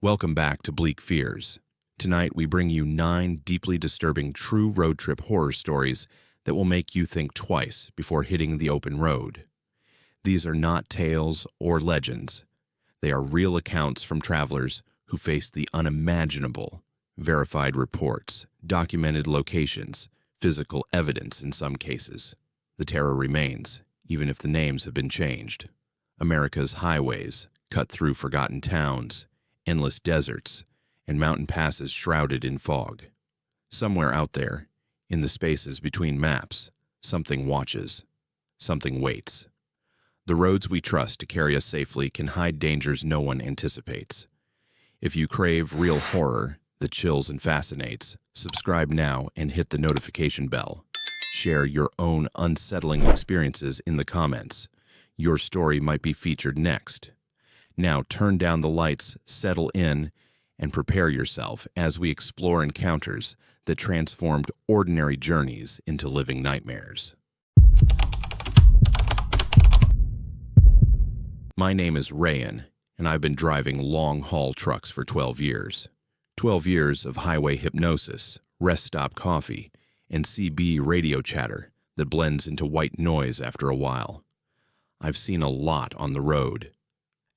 Welcome back to Bleak Fears. Tonight we bring you 9 deeply disturbing true road trip horror stories that will make you think twice before hitting the open road. These are not tales or legends. They are real accounts from travelers who faced the unimaginable, verified reports, documented locations, physical evidence in some cases. The terror remains, even if the names have been changed. America's highways, cut through forgotten towns, endless deserts, and mountain passes shrouded in fog. Somewhere out there, in the spaces between maps, something watches, something waits. The roads we trust to carry us safely can hide dangers no one anticipates. If you crave real horror that chills and fascinates, subscribe now and hit the notification bell. Share your own unsettling experiences in the comments. Your story might be featured next. Now turn down the lights, settle in, and prepare yourself as we explore encounters that transformed ordinary journeys into living nightmares. My name is Ryan, and I've been driving long-haul trucks for 12 years. 12 years of highway hypnosis, rest stop coffee, and CB radio chatter that blends into white noise after a while. I've seen a lot on the road.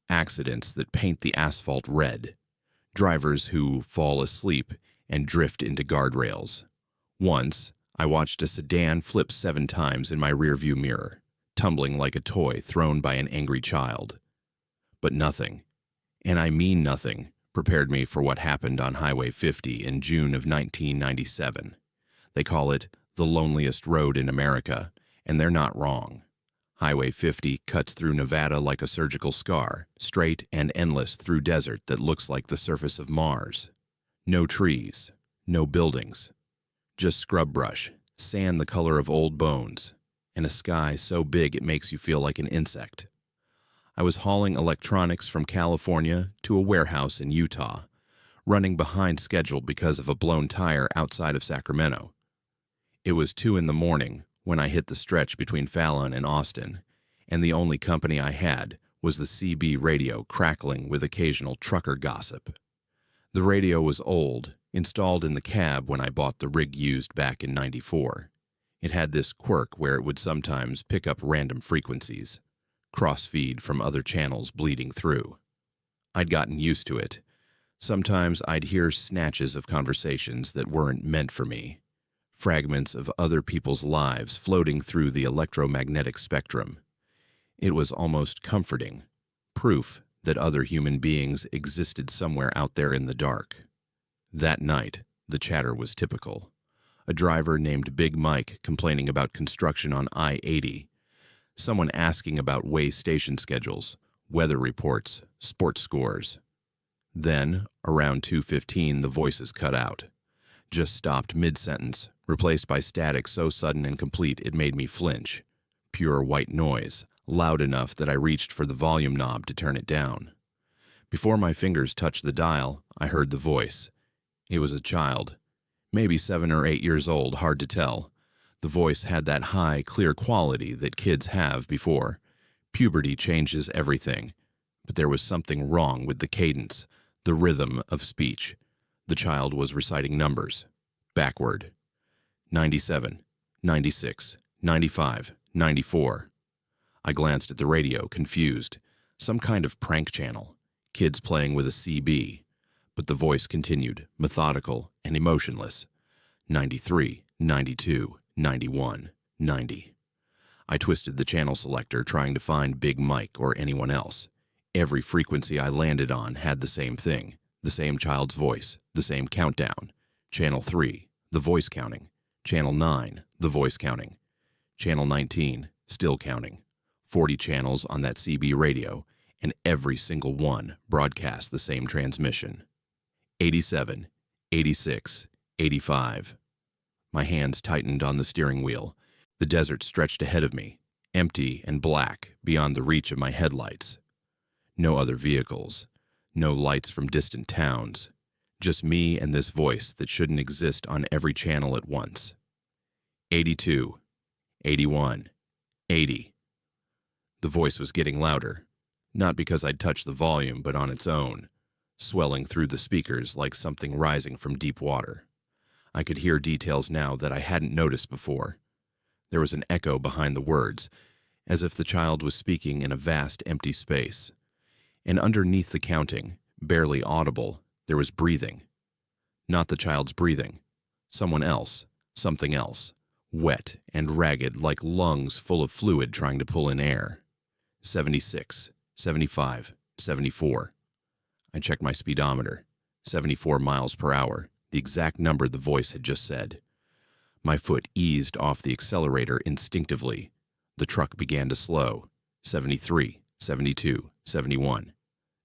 Accidents that paint the asphalt red. Drivers who fall asleep and drift into guardrails. Once, I watched a sedan flip 7 times in my rearview mirror, tumbling like a toy thrown by an angry child. But nothing, and I mean nothing, prepared me for what happened on Highway 50 in June of 1997. They call it the loneliest road in America, and they're not wrong. Highway 50 cuts through Nevada like a surgical scar, straight and endless through desert that looks like the surface of Mars. No trees, no buildings, just scrub brush, sand the color of old bones, and a sky so big it makes you feel like an insect. I was hauling electronics from California to a warehouse in Utah, running behind schedule because of a blown tire outside of Sacramento. It was 2 in the morning when I hit the stretch between Fallon and Austin, and the only company I had was the CB radio crackling with occasional trucker gossip. The radio was old, installed in the cab when I bought the rig used back in '94. It had this quirk where it would sometimes pick up random frequencies, cross-feed from other channels bleeding through. I'd gotten used to it. Sometimes I'd hear snatches of conversations that weren't meant for me. Fragments of other people's lives floating through the electromagnetic spectrum. It was almost comforting, proof that other human beings existed somewhere out there in the dark. That night, the chatter was typical. A driver named Big Mike complaining about construction on I-80. Someone asking about way station schedules, weather reports, sports scores. Then, around 2:15, the voices cut out. Just stopped mid-sentence, replaced by static so sudden and complete it made me flinch. Pure white noise, loud enough that I reached for the volume knob to turn it down. Before my fingers touched the dial, I heard the voice. It was a child, maybe 7 or 8 years old, hard to tell. The voice had that high, clear quality that kids have before. Puberty changes everything, but there was something wrong with the cadence, the rhythm of speech. The child was reciting numbers, backward. 97, 96, 95, 94. I glanced at the radio, confused. Some kind of prank channel. Kids playing with a CB. But the voice continued, methodical and emotionless. 93, 92, 91, 90. I twisted the channel selector, trying to find Big Mike or anyone else. Every frequency I landed on had the same thing. The same child's voice, the same countdown. Channel 3, the voice counting. Channel 9, the voice counting. Channel 19, still counting. 40 channels on that CB radio, and every single one broadcast the same transmission. 87, 86, 85. My hands tightened on the steering wheel. The desert stretched ahead of me, empty and black beyond the reach of my headlights. No other vehicles. No lights from distant towns, just me and this voice that shouldn't exist on every channel at once. 82, 81, 80. The voice was getting louder, not because I'd touched the volume, but on its own. swelling through the speakers like something rising from deep water. I could hear details now that I hadn't noticed before. There was an echo behind the words, as if the child was speaking in a vast empty space. And underneath the counting, barely audible, there was breathing. Not the child's breathing. Someone else, something else, wet and ragged like lungs full of fluid trying to pull in air. 76, 75, 74. I checked my speedometer. 74 miles per hour, the exact number the voice had just said. My foot eased off the accelerator instinctively. The truck began to slow. 73, 72, 71,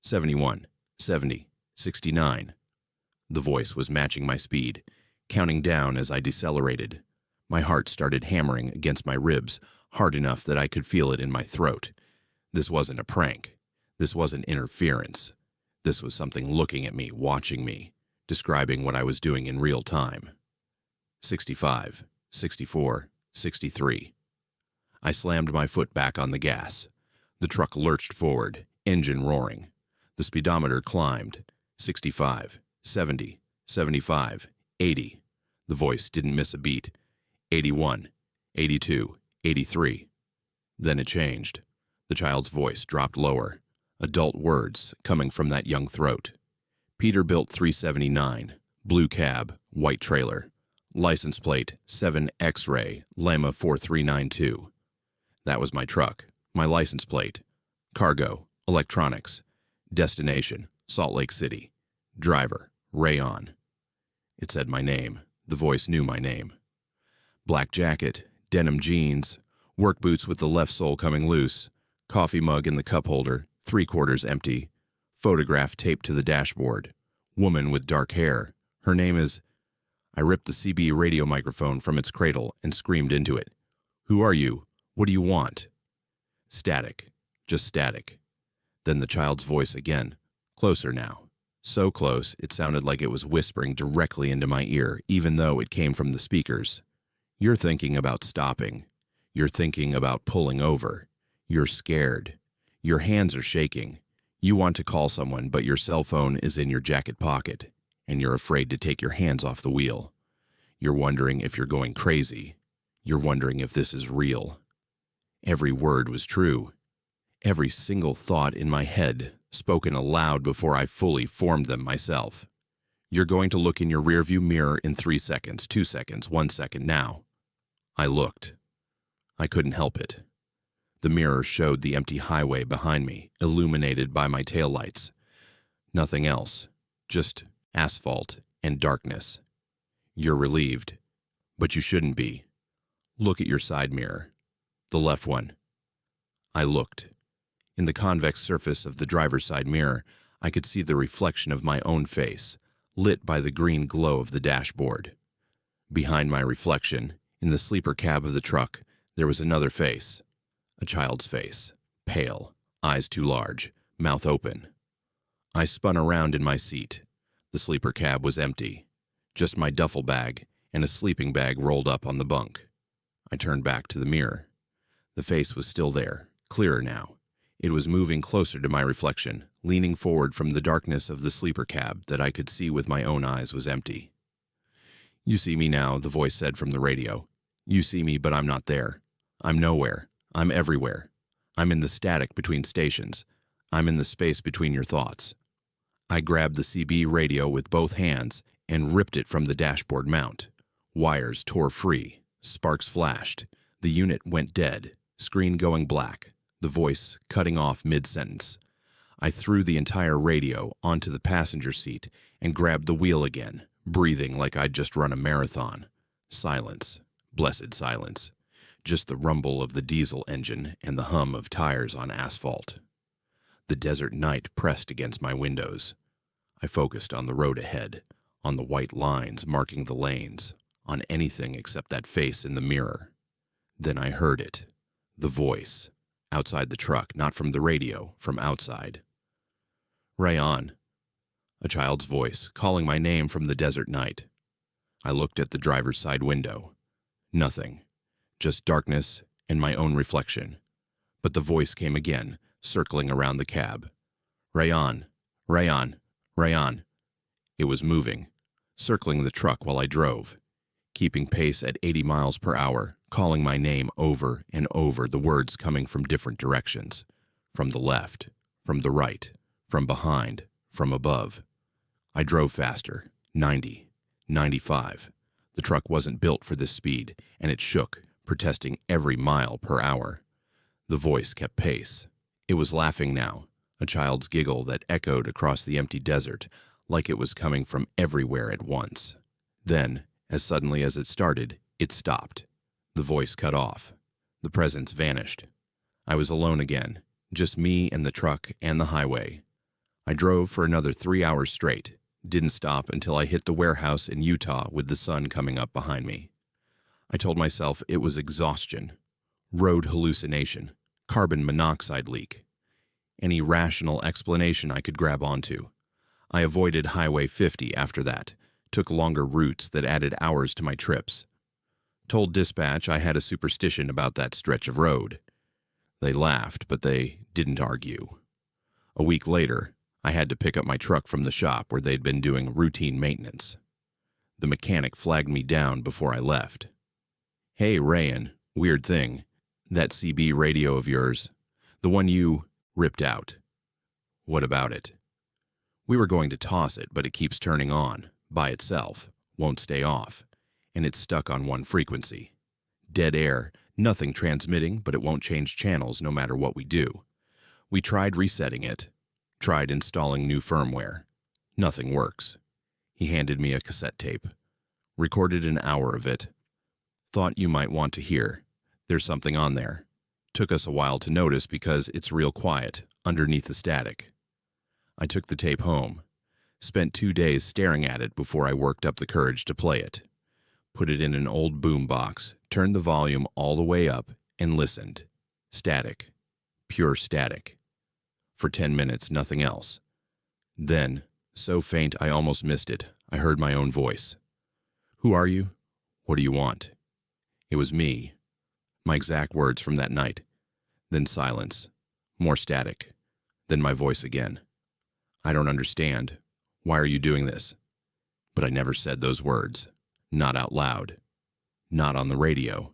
71, 70, 69. The voice was matching my speed, counting down as I decelerated. My heart started hammering against my ribs, hard enough that I could feel it in my throat. This wasn't a prank. This wasn't interference. This was something looking at me, watching me, describing what I was doing in real time. 65, 64, 63. I slammed my foot back on the gas. The truck lurched forward, engine roaring. The speedometer climbed. 65, 70, 75, 80. The voice didn't miss a beat. 81, 82, 83. Then it changed. The child's voice dropped lower. Adult words coming from that young throat. Peterbilt 379, blue cab, white trailer. License plate 7 X-ray, Lima 4392. That was my truck, my license plate. Cargo, electronics. Destination, Salt Lake City. Driver, Rayon. It said my name. The voice knew my name. Black jacket, denim jeans, work boots with the left sole coming loose, coffee mug in the cup holder, 3/4 empty, photograph taped to the dashboard, woman with dark hair. Her name is... I ripped the CB radio microphone from its cradle and screamed into it. Who are you? What do you want? Static. Just static. Then the child's voice again. Closer now. So close, it sounded like it was whispering directly into my ear, even though it came from the speakers. You're thinking about stopping. You're thinking about pulling over. You're scared. Your hands are shaking. You want to call someone, but your cell phone is in your jacket pocket, and you're afraid to take your hands off the wheel. You're wondering if you're going crazy. You're wondering if this is real. Every word was true. Every single thought in my head, spoken aloud before I fully formed them myself. You're going to look in your rearview mirror in 3 seconds, 2 seconds, 1 second now. I looked. I couldn't help it. The mirror showed the empty highway behind me, illuminated by my taillights. Nothing else, just asphalt and darkness. You're relieved, but you shouldn't be. Look at your side mirror, the left one. I looked. In the convex surface of the driver's side mirror, I could see the reflection of my own face, lit by the green glow of the dashboard. Behind my reflection, in the sleeper cab of the truck, there was another face. A child's face, pale, eyes too large, mouth open. I spun around in my seat. The sleeper cab was empty. Just my duffel bag and a sleeping bag rolled up on the bunk. I turned back to the mirror. The face was still there, clearer now. It was moving closer to my reflection, leaning forward from the darkness of the sleeper cab that I could see with my own eyes was empty. You see me now, the voice said from the radio. You see me, but I'm not there. I'm nowhere. I'm everywhere. I'm in the static between stations. I'm in the space between your thoughts. I grabbed the CB radio with both hands and ripped it from the dashboard mount. Wires tore free. Sparks flashed. The unit went dead. Screen going black. The voice cutting off mid-sentence. I threw the entire radio onto the passenger seat and grabbed the wheel again, breathing like I'd just run a marathon. Silence. Blessed silence. Just the rumble of the diesel engine and the hum of tires on asphalt. The desert night pressed against my windows. I focused on the road ahead, on the white lines marking the lanes, on anything except that face in the mirror. Then I heard it. The voice. Outside the truck, not from the radio, from outside. Rayon. A child's voice, calling my name from the desert night. I looked at the driver's side window. Nothing. Just darkness and my own reflection. But the voice came again, circling around the cab. Rayon, Rayon, Rayan. It was moving, circling the truck while I drove, keeping pace at 80 miles per hour, calling my name over and over, the words coming from different directions. From the left, from the right, from behind, from above. I drove faster, 90, 95. The truck wasn't built for this speed, and it shook, protesting every mile per hour. The voice kept pace. It was laughing now, a child's giggle that echoed across the empty desert, like it was coming from everywhere at once. Then, as suddenly as it started, it stopped. The voice cut off. The presence vanished. I was alone again, just me and the truck and the highway. I drove for another 3 hours straight, didn't stop until I hit the warehouse in Utah with the sun coming up behind me. I told myself it was exhaustion, road hallucination, carbon monoxide leak. Any rational explanation I could grab onto. I avoided Highway 50 after that, took longer routes that added hours to my trips. Told dispatch I had a superstition about that stretch of road. They laughed, but they didn't argue. A week later, I had to pick up my truck from the shop where they'd been doing routine maintenance. The mechanic flagged me down before I left. "Hey, Rayan, weird thing. That CB radio of yours, the one you ripped out. What about it?" "We were going to toss it, but it keeps turning on, by itself, won't stay off, and it's stuck on one frequency. Dead air, nothing transmitting, but it won't change channels no matter what we do. We tried resetting it, tried installing new firmware. Nothing works." He handed me a cassette tape. Recorded an hour of it. "Thought you might want to hear. There's something on there. Took us a while to notice because it's real quiet, underneath the static." I took the tape home. Spent 2 days staring at it before I worked up the courage to play it. Put it in an old boom box, turned the volume all the way up, and listened. Static. Pure static. For 10 minutes, nothing else. Then, so faint I almost missed it, I heard my own voice. "Who are you? What do you want?" It was me. My exact words from that night. Then silence. More static. Then my voice again. "I don't understand. Why are you doing this?" But I never said those words. Not out loud. Not on the radio.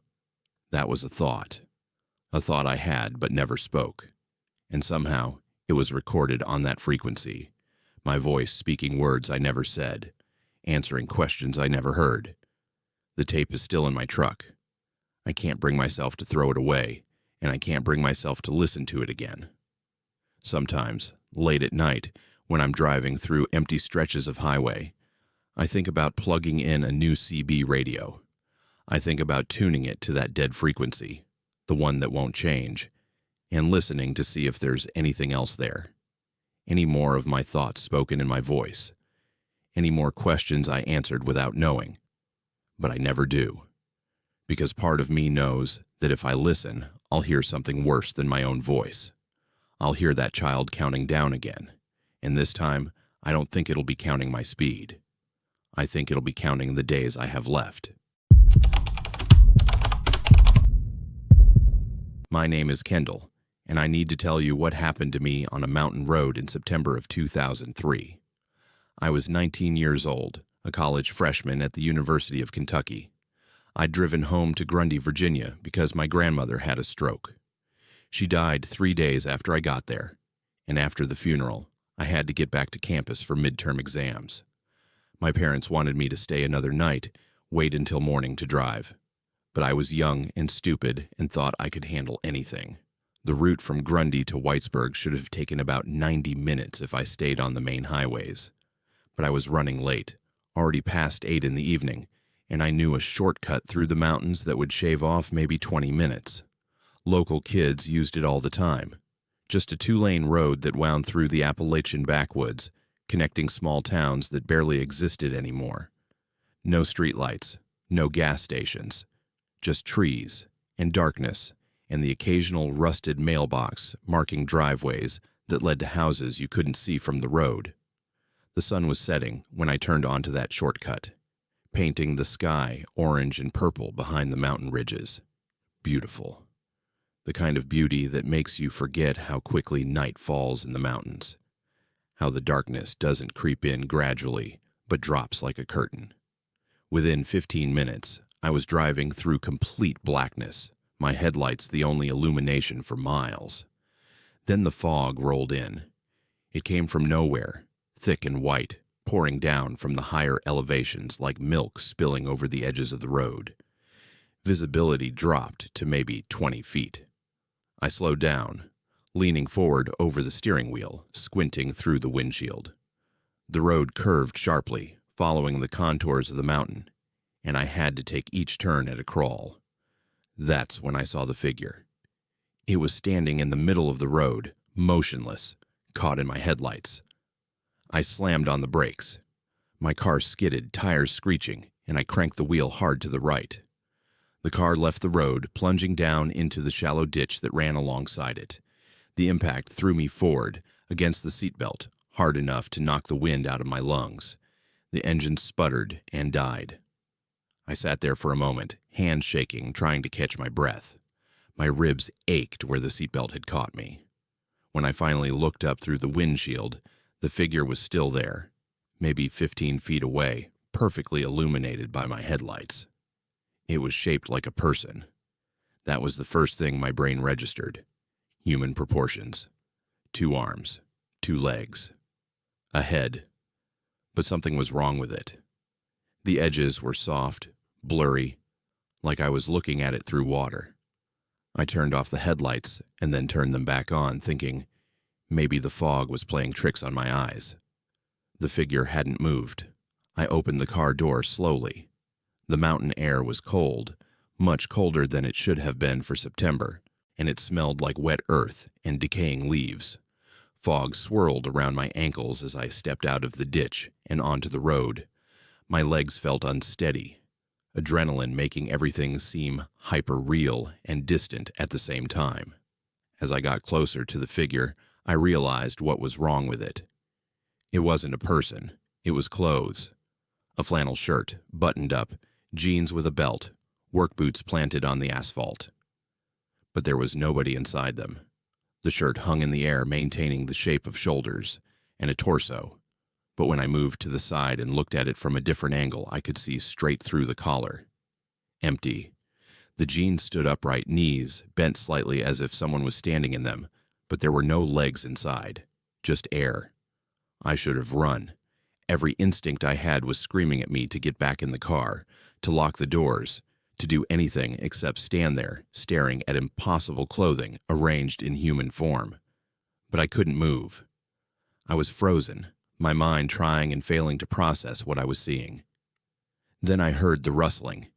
That was a thought. A thought I had but never spoke. And somehow, it was recorded on that frequency. My voice speaking words I never said. Answering questions I never heard. The tape is still in my truck. I can't bring myself to throw it away, and I can't bring myself to listen to it again. Sometimes, late at night, when I'm driving through empty stretches of highway, I think about plugging in a new CB radio. I think about tuning it to that dead frequency, the one that won't change, and listening to see if there's anything else there. Any more of my thoughts spoken in my voice. Any more questions I answered without knowing. But I never do. Because part of me knows that if I listen, I'll hear something worse than my own voice. I'll hear that child counting down again. And this time, I don't think it'll be counting my speed. I think it'll be counting the days I have left. My name is Kendall, and I need to tell you what happened to me on a mountain road in September of 2003. I was 19 years old, a college freshman at the University of Kentucky. I'd driven home to Grundy, Virginia, because my grandmother had a stroke. She died 3 days after I got there, and after the funeral, I had to get back to campus for midterm exams. My parents wanted me to stay another night, wait until morning to drive. But I was young and stupid and thought I could handle anything. The route from Grundy to Whitesburg should have taken about 90 minutes if I stayed on the main highways. But I was running late, already past 8 in the evening, and I knew a shortcut through the mountains that would shave off maybe 20 minutes. Local kids used it all the time. Just a 2-lane road that wound through the Appalachian backwoods, connecting small towns that barely existed anymore. No streetlights, no gas stations, just trees and darkness and the occasional rusted mailbox marking driveways that led to houses you couldn't see from the road. The sun was setting when I turned onto that shortcut, painting the sky orange and purple behind the mountain ridges. Beautiful. The kind of beauty that makes you forget how quickly night falls in the mountains, how the darkness doesn't creep in gradually, but drops like a curtain. Within 15 minutes, I was driving through complete blackness, my headlights the only illumination for miles. Then the fog rolled in. It came from nowhere, thick and white, pouring down from the higher elevations like milk spilling over the edges of the road. Visibility dropped to maybe 20 feet. I slowed down, leaning forward over the steering wheel, squinting through the windshield. The road curved sharply, following the contours of the mountain, and I had to take each turn at a crawl. That's when I saw the figure. It was standing in the middle of the road, motionless, caught in my headlights. I slammed on the brakes. My car skidded, tires screeching, and I cranked the wheel hard to the right. The car left the road, plunging down into the shallow ditch that ran alongside it. The impact threw me forward, against the seatbelt, hard enough to knock the wind out of my lungs. The engine sputtered and died. I sat there for a moment, hands shaking, trying to catch my breath. My ribs ached where the seatbelt had caught me. When I finally looked up through the windshield, the figure was still there, maybe 15 feet away, perfectly illuminated by my headlights. It was shaped like a person. That was the first thing my brain registered. Human proportions. 2 arms, 2 legs, a head. But something was wrong with it. The edges were soft, blurry, like I was looking at it through water. I turned off the headlights and then turned them back on, thinking maybe the fog was playing tricks on my eyes. The figure hadn't moved. I opened the car door slowly. The mountain air was cold, much colder than it should have been for September, and it smelled like wet earth and decaying leaves. Fog swirled around my ankles as I stepped out of the ditch and onto the road. My legs felt unsteady, adrenaline making everything seem hyper-real and distant at the same time. As I got closer to the figure, I realized what was wrong with it. It wasn't a person, it was clothes. A flannel shirt, buttoned up, jeans with a belt, work boots planted on the asphalt. But there was nobody inside them. The shirt hung in the air, maintaining the shape of shoulders and a torso. But when I moved to the side and looked at it from a different angle, I could see straight through the collar. Empty. The jeans stood upright, knees bent slightly as if someone was standing in them, but there were no legs inside, just air. I should have run. Every instinct I had was screaming at me to get back in the car, to lock the doors, to do anything except stand there, staring at impossible clothing arranged in human form. But I couldn't move. I was frozen, my mind trying and failing to process what I was seeing. Then I heard the rustling.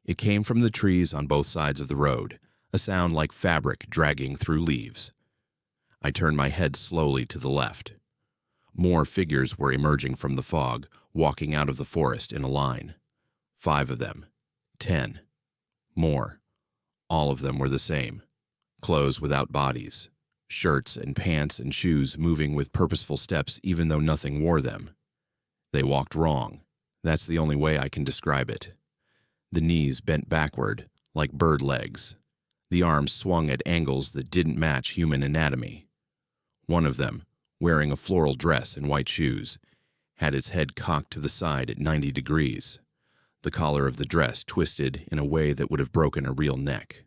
It came from the trees on both sides of the road, a sound like fabric dragging through leaves. I turned my head slowly to the left. More figures were emerging from the fog, walking out of the forest in a line. 5 of them. 10. More. All of them were the same. Clothes without bodies. Shirts and pants and shoes moving with purposeful steps even though nothing wore them. They walked wrong. That's the only way I can describe it. The knees bent backward, like bird legs. The arms swung at angles that didn't match human anatomy. One of them, wearing a floral dress and white shoes, had its head cocked to the side at 90 degrees. The collar of the dress twisted in a way that would have broken a real neck.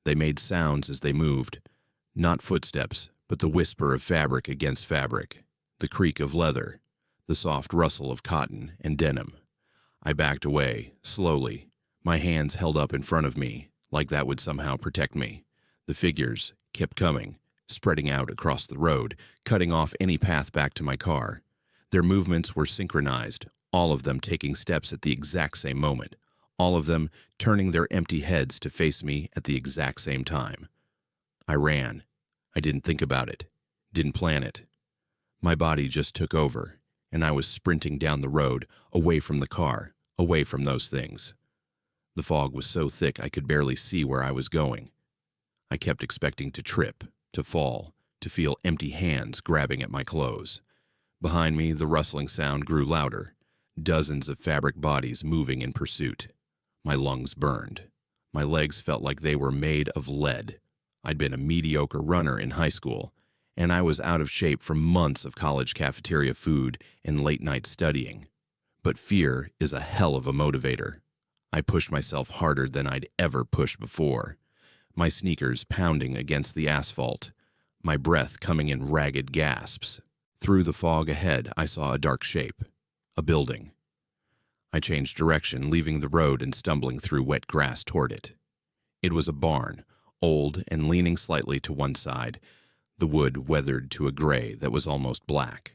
They made sounds as they moved, not footsteps, but the whisper of fabric against fabric, the creak of leather, the soft rustle of cotton and denim. I backed away, slowly, my hands held up in front of me, like that would somehow protect me. The figures kept coming, spreading out across the road, cutting off any path back to my car. Their movements were synchronized, all of them taking steps at the exact same moment, all of them turning their empty heads to face me at the exact same time. I ran. I didn't think about it, didn't plan it. My body just took over, and I was sprinting down the road, away from the car, away from those things. The fog was so thick I could barely see where I was going. I kept expecting to trip, to fall, to feel empty hands grabbing at my clothes. Behind me, the rustling sound grew louder, dozens of fabric bodies moving in pursuit. My lungs burned. My legs felt like they were made of lead. I'd been a mediocre runner in high school, and I was out of shape from months of college cafeteria food and late-night studying. But fear is a hell of a motivator. I pushed myself harder than I'd ever pushed before, my sneakers pounding against the asphalt, my breath coming in ragged gasps. Through the fog ahead, I saw a dark shape, a building. I changed direction, leaving the road and stumbling through wet grass toward it. It was a barn, old and leaning slightly to one side, the wood weathered to a gray that was almost black.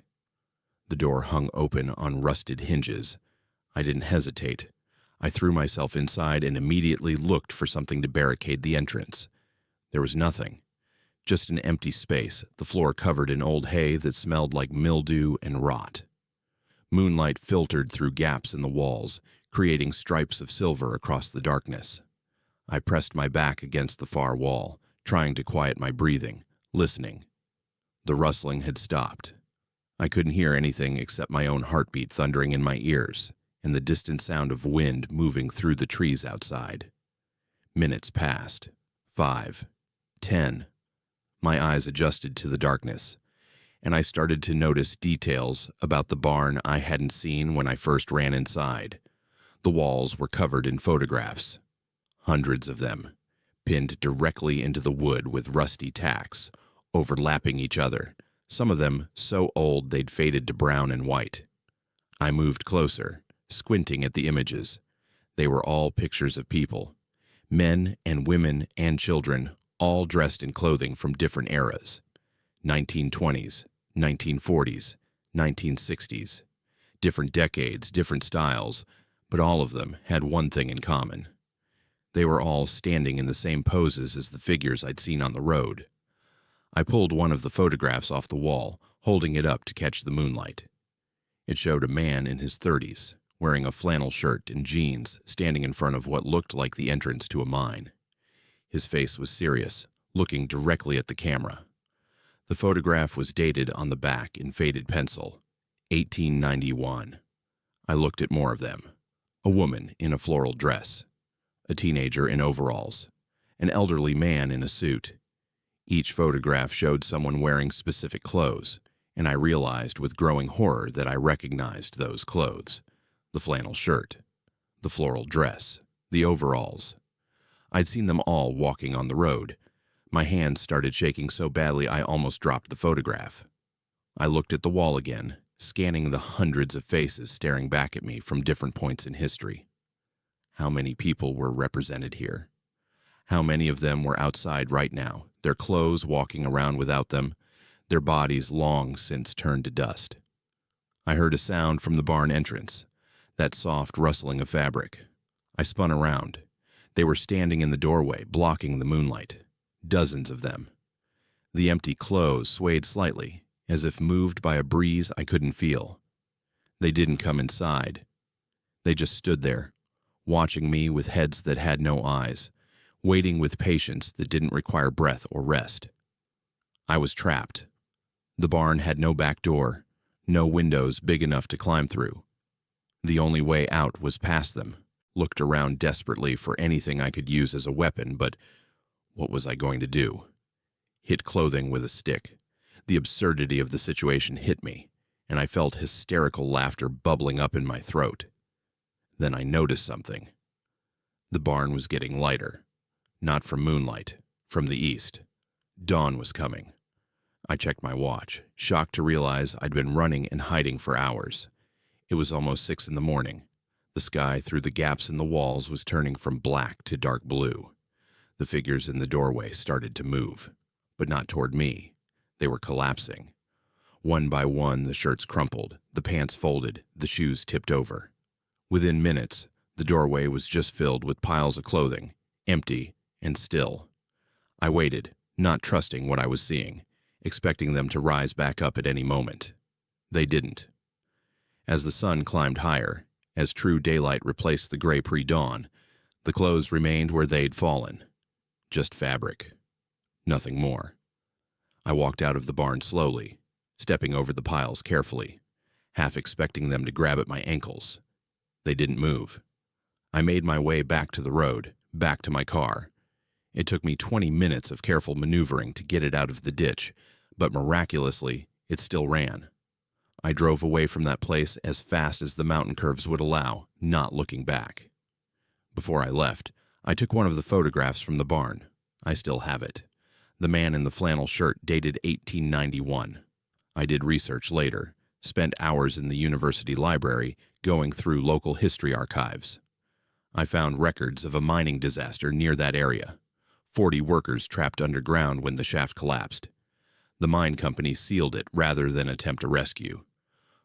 The door hung open on rusted hinges. I didn't hesitate. I threw myself inside and immediately looked for something to barricade the entrance. There was nothing. Just an empty space, the floor covered in old hay that smelled like mildew and rot. Moonlight filtered through gaps in the walls, creating stripes of silver across the darkness. I pressed my back against the far wall, trying to quiet my breathing, listening. The rustling had stopped. I couldn't hear anything except my own heartbeat thundering in my ears and the distant sound of wind moving through the trees outside. Minutes passed. 5, 10. My eyes adjusted to the darkness, and I started to notice details about the barn I hadn't seen when I first ran inside. The walls were covered in photographs, hundreds of them, pinned directly into the wood with rusty tacks, overlapping each other, some of them so old they'd faded to brown and white. I moved closer, squinting at the images. They were all pictures of people, men and women and children, all dressed in clothing from different eras, 1920s, 1940s, 1960s, different decades, different styles, but all of them had one thing in common. They were all standing in the same poses as the figures I'd seen on the road. I pulled one of the photographs off the wall, holding it up to catch the moonlight. It showed a man in his 30s, wearing a flannel shirt and jeans, standing in front of what looked like the entrance to a mine. His face was serious, looking directly at the camera. The photograph was dated on the back in faded pencil, 1891. I looked at more of them. A woman in a floral dress, a teenager in overalls, an elderly man in a suit. Each photograph showed someone wearing specific clothes, and I realized with growing horror that I recognized those clothes. The flannel shirt, the floral dress, the overalls. I'd seen them all walking on the road. My hands started shaking so badly I almost dropped the photograph. I looked at the wall again, scanning the hundreds of faces staring back at me from different points in history. How many people were represented here? How many of them were outside right now, their clothes walking around without them, their bodies long since turned to dust? I heard a sound from the barn entrance, that soft rustling of fabric. I spun around. They were standing in the doorway, blocking the moonlight. Dozens of them. The empty clothes swayed slightly, as if moved by a breeze I couldn't feel. They didn't come inside. They just stood there, watching me with heads that had no eyes, waiting with patience that didn't require breath or rest. I was trapped. The barn had no back door, no windows big enough to climb through. The only way out was past them. Looked around desperately for anything I could use as a weapon, but what was I going to do? Hit clothing with a stick. The absurdity of the situation hit me, and I felt hysterical laughter bubbling up in my throat. Then I noticed something. The barn was getting lighter. Not from moonlight, from the east. Dawn was coming. I checked my watch, shocked to realize I'd been running and hiding for hours. It was almost 6 in the morning. The sky through the gaps in the walls was turning from black to dark blue. The figures in the doorway started to move, but not toward me. They were collapsing. One by one, the shirts crumpled, the pants folded, the shoes tipped over. Within minutes, the doorway was just filled with piles of clothing, empty and still. I waited, not trusting what I was seeing, expecting them to rise back up at any moment. They didn't. As the sun climbed higher, as true daylight replaced the gray pre-dawn, the clothes remained where they'd fallen. Just fabric. Nothing more. I walked out of the barn slowly, stepping over the piles carefully, half expecting them to grab at my ankles. They didn't move. I made my way back to the road, back to my car. It took me 20 minutes of careful maneuvering to get it out of the ditch, but miraculously, it still ran. I drove away from that place as fast as the mountain curves would allow, not looking back. Before I left, I took one of the photographs from the barn. I still have it. The man in the flannel shirt dated 1891. I did research later, spent hours in the university library going through local history archives. I found records of a mining disaster near that area. 40 workers trapped underground when the shaft collapsed. The mine company sealed it rather than attempt a rescue.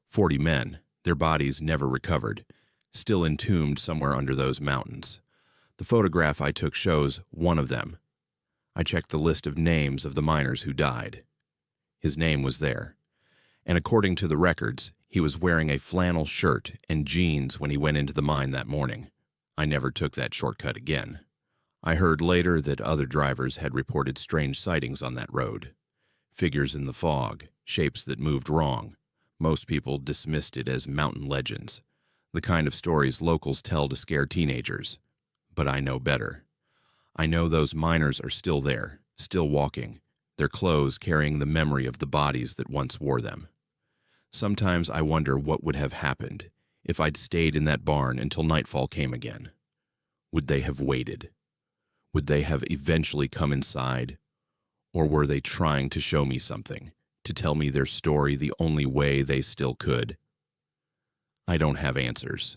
40 men, their bodies never recovered, still entombed somewhere under those mountains. The photograph I took shows one of them. I checked the list of names of the miners who died. His name was there, and according to the records, he was wearing a flannel shirt and jeans when he went into the mine that morning. I never took that shortcut again. I heard later that other drivers had reported strange sightings on that road. Figures in the fog, shapes that moved wrong. Most people dismissed it as mountain legends, the kind of stories locals tell to scare teenagers. But I know better. I know those miners are still there, still walking, their clothes carrying the memory of the bodies that once wore them. Sometimes I wonder what would have happened if I'd stayed in that barn until nightfall came again. Would they have waited? Would they have eventually come inside? Or were they trying to show me something, to tell me their story the only way they still could? I don't have answers.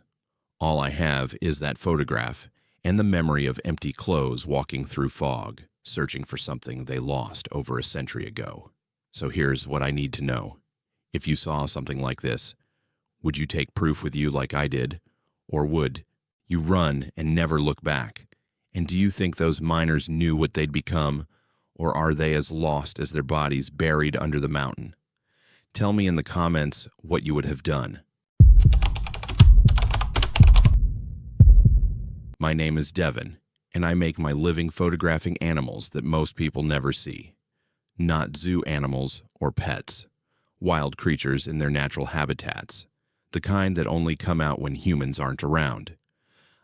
All I have is that photograph and the memory of empty clothes walking through fog, searching for something they lost over a century ago. So here's what I need to know. If you saw something like this, would you take proof with you like I did? Or would you run and never look back? And do you think those miners knew what they'd become? Or are they as lost as their bodies buried under the mountain? Tell me in the comments what you would have done. My name is Devin, and I make my living photographing animals that most people never see. Not zoo animals or pets. Wild creatures in their natural habitats. The kind that only come out when humans aren't around.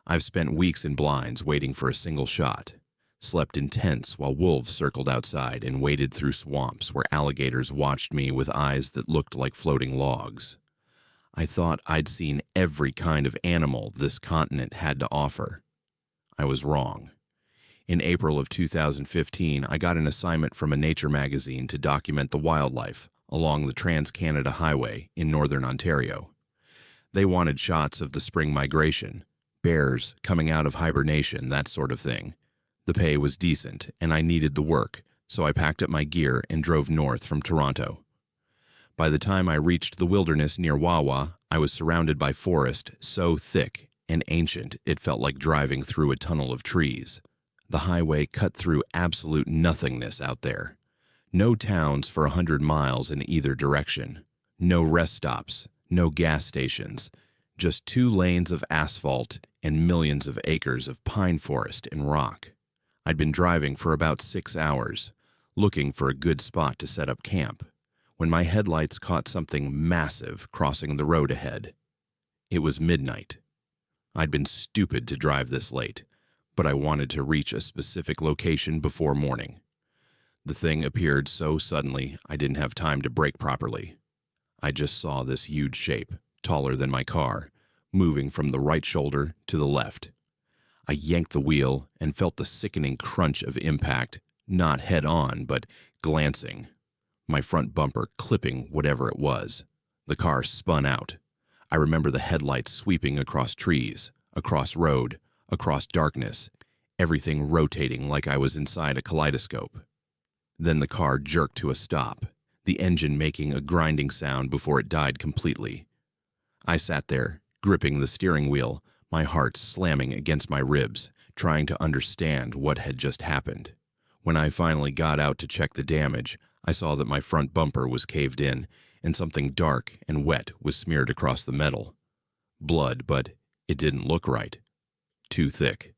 I've spent weeks in blinds waiting for a single shot. Slept in tents while wolves circled outside and waded through swamps where alligators watched me with eyes that looked like floating logs. I thought I'd seen every kind of animal this continent had to offer. I was wrong. In April of 2015, I got an assignment from a nature magazine to document the wildlife along the Trans-Canada Highway in northern Ontario. They wanted shots of the spring migration, bears coming out of hibernation, that sort of thing. The pay was decent, and I needed the work, so I packed up my gear and drove north from Toronto. By the time I reached the wilderness near Wawa, I was surrounded by forest so thick and ancient it felt like driving through a tunnel of trees. The highway cut through absolute nothingness out there. No towns for 100 miles in either direction. No rest stops, no gas stations. Just 2 lanes of asphalt and millions of acres of pine forest and rock. I'd been driving for about 6 hours, looking for a good spot to set up camp, when my headlights caught something massive crossing the road ahead. It was midnight. I'd been stupid to drive this late, but I wanted to reach a specific location before morning. The thing appeared so suddenly I didn't have time to brake properly. I just saw this huge shape, taller than my car, moving from the right shoulder to the left. I yanked the wheel and felt the sickening crunch of impact, not head-on, but glancing. My front bumper clipping whatever it was. The car spun out. I remember the headlights sweeping across trees, across road, across darkness, everything rotating like I was inside a kaleidoscope. Then the car jerked to a stop, the engine making a grinding sound before it died completely. I sat there, gripping the steering wheel, my heart slamming against my ribs, trying to understand what had just happened. When I finally got out to check the damage, I saw that my front bumper was caved in, and something dark and wet was smeared across the metal. Blood, but it didn't look right. Too thick.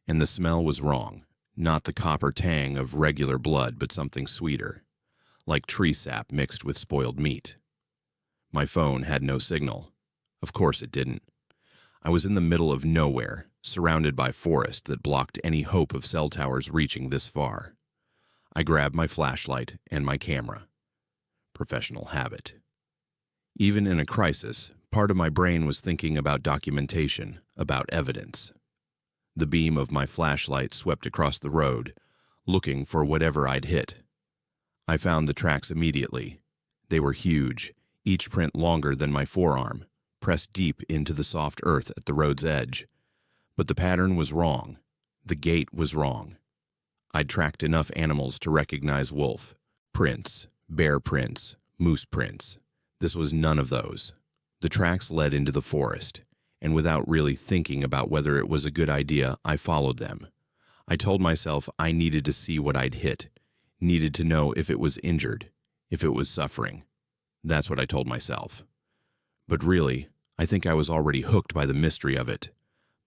And the smell was wrong. Not the copper tang of regular blood, but something sweeter, like tree sap mixed with spoiled meat. My phone had no signal. Of course it didn't. I was in the middle of nowhere, surrounded by forest that blocked any hope of cell towers reaching this far. I grabbed my flashlight and my camera. professional habit. Even in a crisis, part of my brain was thinking about documentation, about evidence. The beam of my flashlight swept across the road, looking for whatever I'd hit. I found the tracks immediately. They were huge, each print longer than my forearm, pressed deep into the soft earth at the road's edge. But the pattern was wrong. The gait was wrong. I'd tracked enough animals to recognize wolf, prints, bear prints, moose prints. This was none of those. The tracks led into the forest, and without really thinking about whether it was a good idea, I followed them. I told myself I needed to see what I'd hit, needed to know if it was injured, if it was suffering. That's what I told myself. But really, I think I was already hooked by the mystery of it,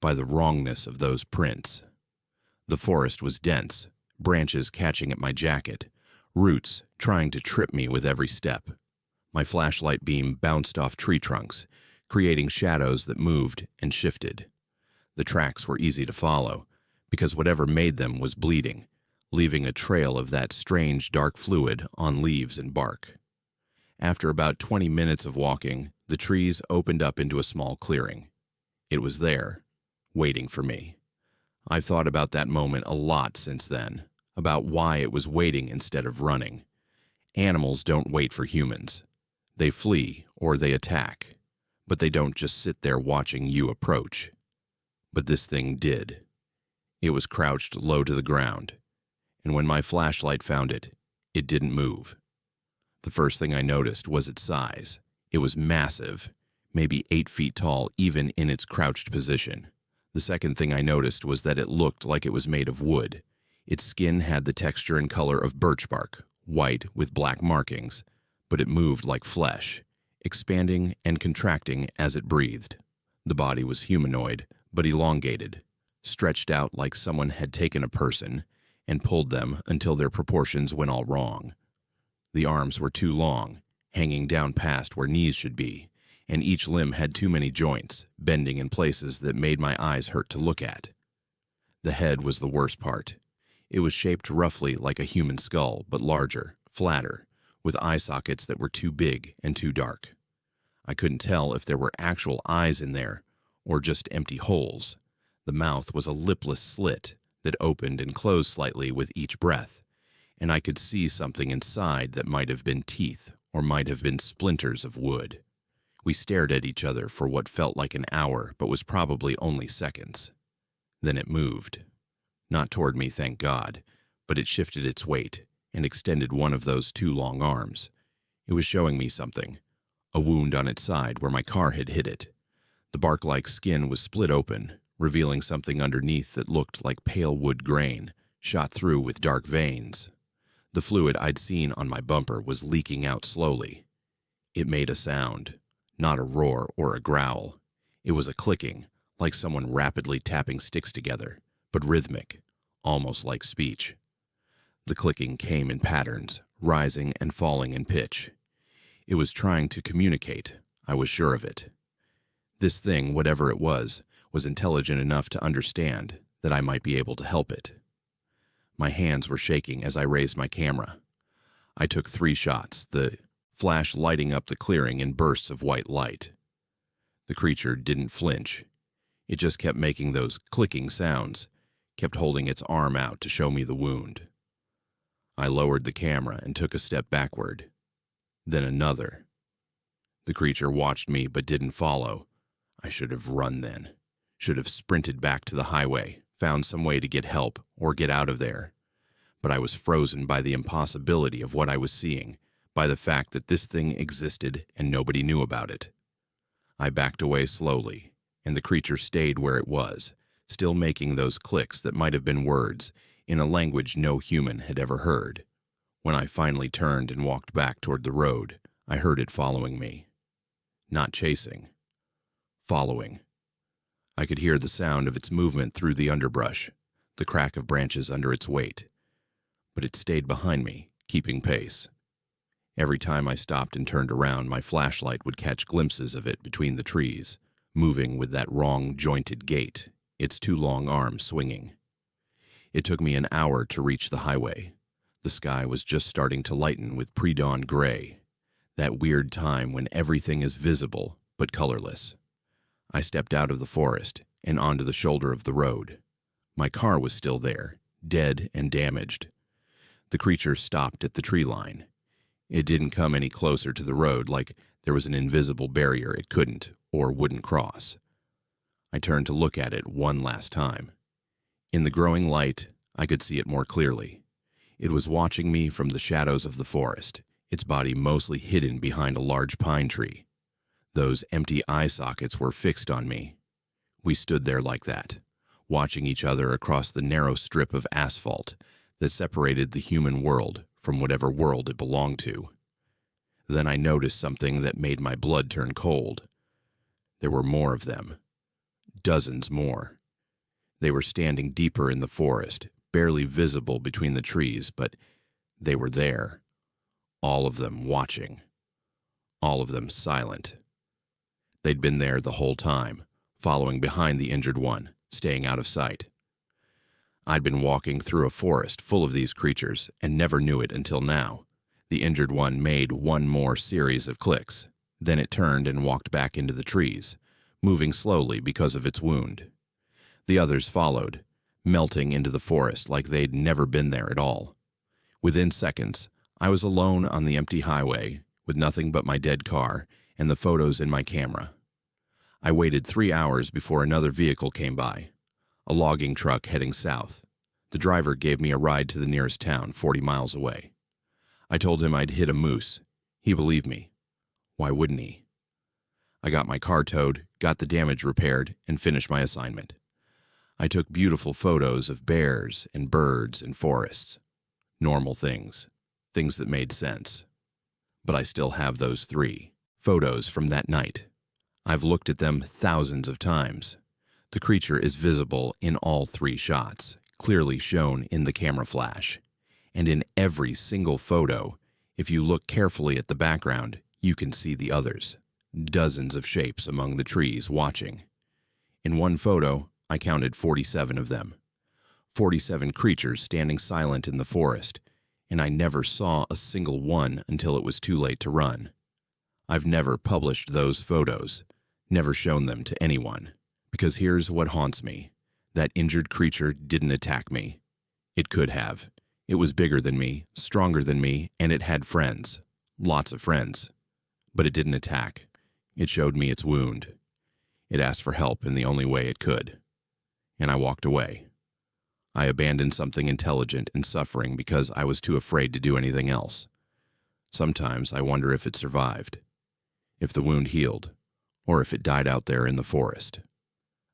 by the wrongness of those prints. The forest was dense, branches catching at my jacket, roots trying to trip me with every step. My flashlight beam bounced off tree trunks, creating shadows that moved and shifted. The tracks were easy to follow, because whatever made them was bleeding, leaving a trail of that strange dark fluid on leaves and bark. After about 20 minutes of walking, the trees opened up into a small clearing. It was there, waiting for me. I've thought about that moment a lot since then, about why it was waiting instead of running. Animals don't wait for humans. They flee or they attack, but they don't just sit there watching you approach. But this thing did. It was crouched low to the ground, and when my flashlight found it, it didn't move. The first thing I noticed was its size. It was massive, maybe 8 feet tall even in its crouched position. The second thing I noticed was that it looked like it was made of wood. Its skin had the texture and color of birch bark, white with black markings, but it moved like flesh, expanding and contracting as it breathed. The body was humanoid, but elongated, stretched out like someone had taken a person and pulled them until their proportions went all wrong. The arms were too long, hanging down past where knees should be, and each limb had too many joints, bending in places that made my eyes hurt to look at. The head was the worst part. It was shaped roughly like a human skull, but larger, flatter, with eye sockets that were too big and too dark. I couldn't tell if there were actual eyes in there, or just empty holes. The mouth was a lipless slit that opened and closed slightly with each breath, and I could see something inside that might have been teeth or might have been splinters of wood. We stared at each other for what felt like an hour, but was probably only seconds. Then it moved. Not toward me, thank God, but it shifted its weight and extended one of those 2 long arms. It was showing me something, a wound on its side where my car had hit it. The bark-like skin was split open, revealing something underneath that looked like pale wood grain, shot through with dark veins. The fluid I'd seen on my bumper was leaking out slowly. It made a sound, not a roar or a growl. It was a clicking, like someone rapidly tapping sticks together, but rhythmic, almost like speech. The clicking came in patterns, rising and falling in pitch. It was trying to communicate, I was sure of it. This thing, whatever it was intelligent enough to understand that I might be able to help it. My hands were shaking as I raised my camera. I took 3 shots, the flash lighting up the clearing in bursts of white light. The creature didn't flinch. It just kept making those clicking sounds, kept holding its arm out to show me the wound. I lowered the camera and took a step backward. Then another. The creature watched me but didn't follow. I should have run then. Should have sprinted back to the highway, found some way to get help or get out of there. But I was frozen by the impossibility of what I was seeing, by the fact that this thing existed and nobody knew about it. I backed away slowly, and the creature stayed where it was, still making those clicks that might have been words in a language no human had ever heard. When I finally turned and walked back toward the road, I heard it following me. Not chasing. Following. I could hear the sound of its movement through the underbrush, the crack of branches under its weight. But it stayed behind me, keeping pace. Every time I stopped and turned around, my flashlight would catch glimpses of it between the trees, moving with that wrong, jointed gait, its 2 long arms swinging. It took me an hour to reach the highway. The sky was just starting to lighten with pre-dawn gray. That weird time when everything is visible but colorless. I stepped out of the forest and onto the shoulder of the road. My car was still there, dead and damaged. The creature stopped at the tree line. It didn't come any closer to the road, like there was an invisible barrier it couldn't or wouldn't cross. I turned to look at it one last time. In the growing light, I could see it more clearly. It was watching me from the shadows of the forest, its body mostly hidden behind a large pine tree. Those empty eye sockets were fixed on me. We stood there like that, watching each other across the narrow strip of asphalt that separated the human world from whatever world it belonged to. Then I noticed something that made my blood turn cold. There were more of them. Dozens more. They were standing deeper in the forest, barely visible between the trees, but they were there. All of them watching. All of them silent. They'd been there the whole time, following behind the injured one, staying out of sight. I'd been walking through a forest full of these creatures and never knew it until now. The injured one made one more series of clicks. Then it turned and walked back into the trees, moving slowly because of its wound. The others followed, melting into the forest like they'd never been there at all. Within seconds, I was alone on the empty highway with nothing but my dead car and the photos in my camera. I waited 3 hours before another vehicle came by, a logging truck heading south. The driver gave me a ride to the nearest town, 40 miles away. I told him I'd hit a moose. He believed me. Why wouldn't he? I got my car towed, got the damage repaired, and finished my assignment. I took beautiful photos of bears and birds and forests. Normal things. Things that made sense. But I still have those 3 photos from that night. I've looked at them thousands of times. The creature is visible in all 3 shots, clearly shown in the camera flash. And in every single photo, if you look carefully at the background, you can see the others. Dozens of shapes among the trees watching. In one photo, I counted 47 of them. 47 creatures standing silent in the forest, and I never saw a single one until it was too late to run. I've never published those photos, never shown them to anyone, because here's what haunts me. That injured creature didn't attack me. It could have. It was bigger than me, stronger than me, and it had friends. Lots of friends. But it didn't attack. It showed me its wound. It asked for help in the only way it could. And I walked away. I abandoned something intelligent and suffering because I was too afraid to do anything else. Sometimes I wonder if it survived, if the wound healed, or if it died out there in the forest.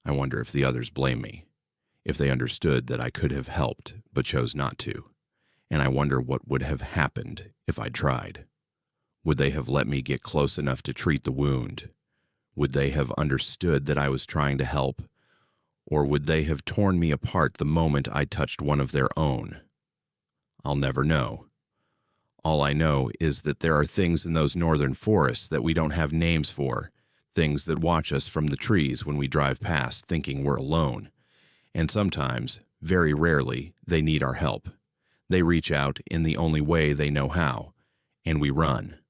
I wonder if the others blame me, if they understood that I could have helped but chose not to. And I wonder what would have happened if I'd tried. Would they have let me get close enough to treat the wound? Would they have understood that I was trying to help? Or would they have torn me apart the moment I touched one of their own? I'll never know. All I know is that there are things in those northern forests that we don't have names for, things that watch us from the trees when we drive past thinking we're alone. And sometimes, very rarely, they need our help. They reach out in the only way they know how, and we run.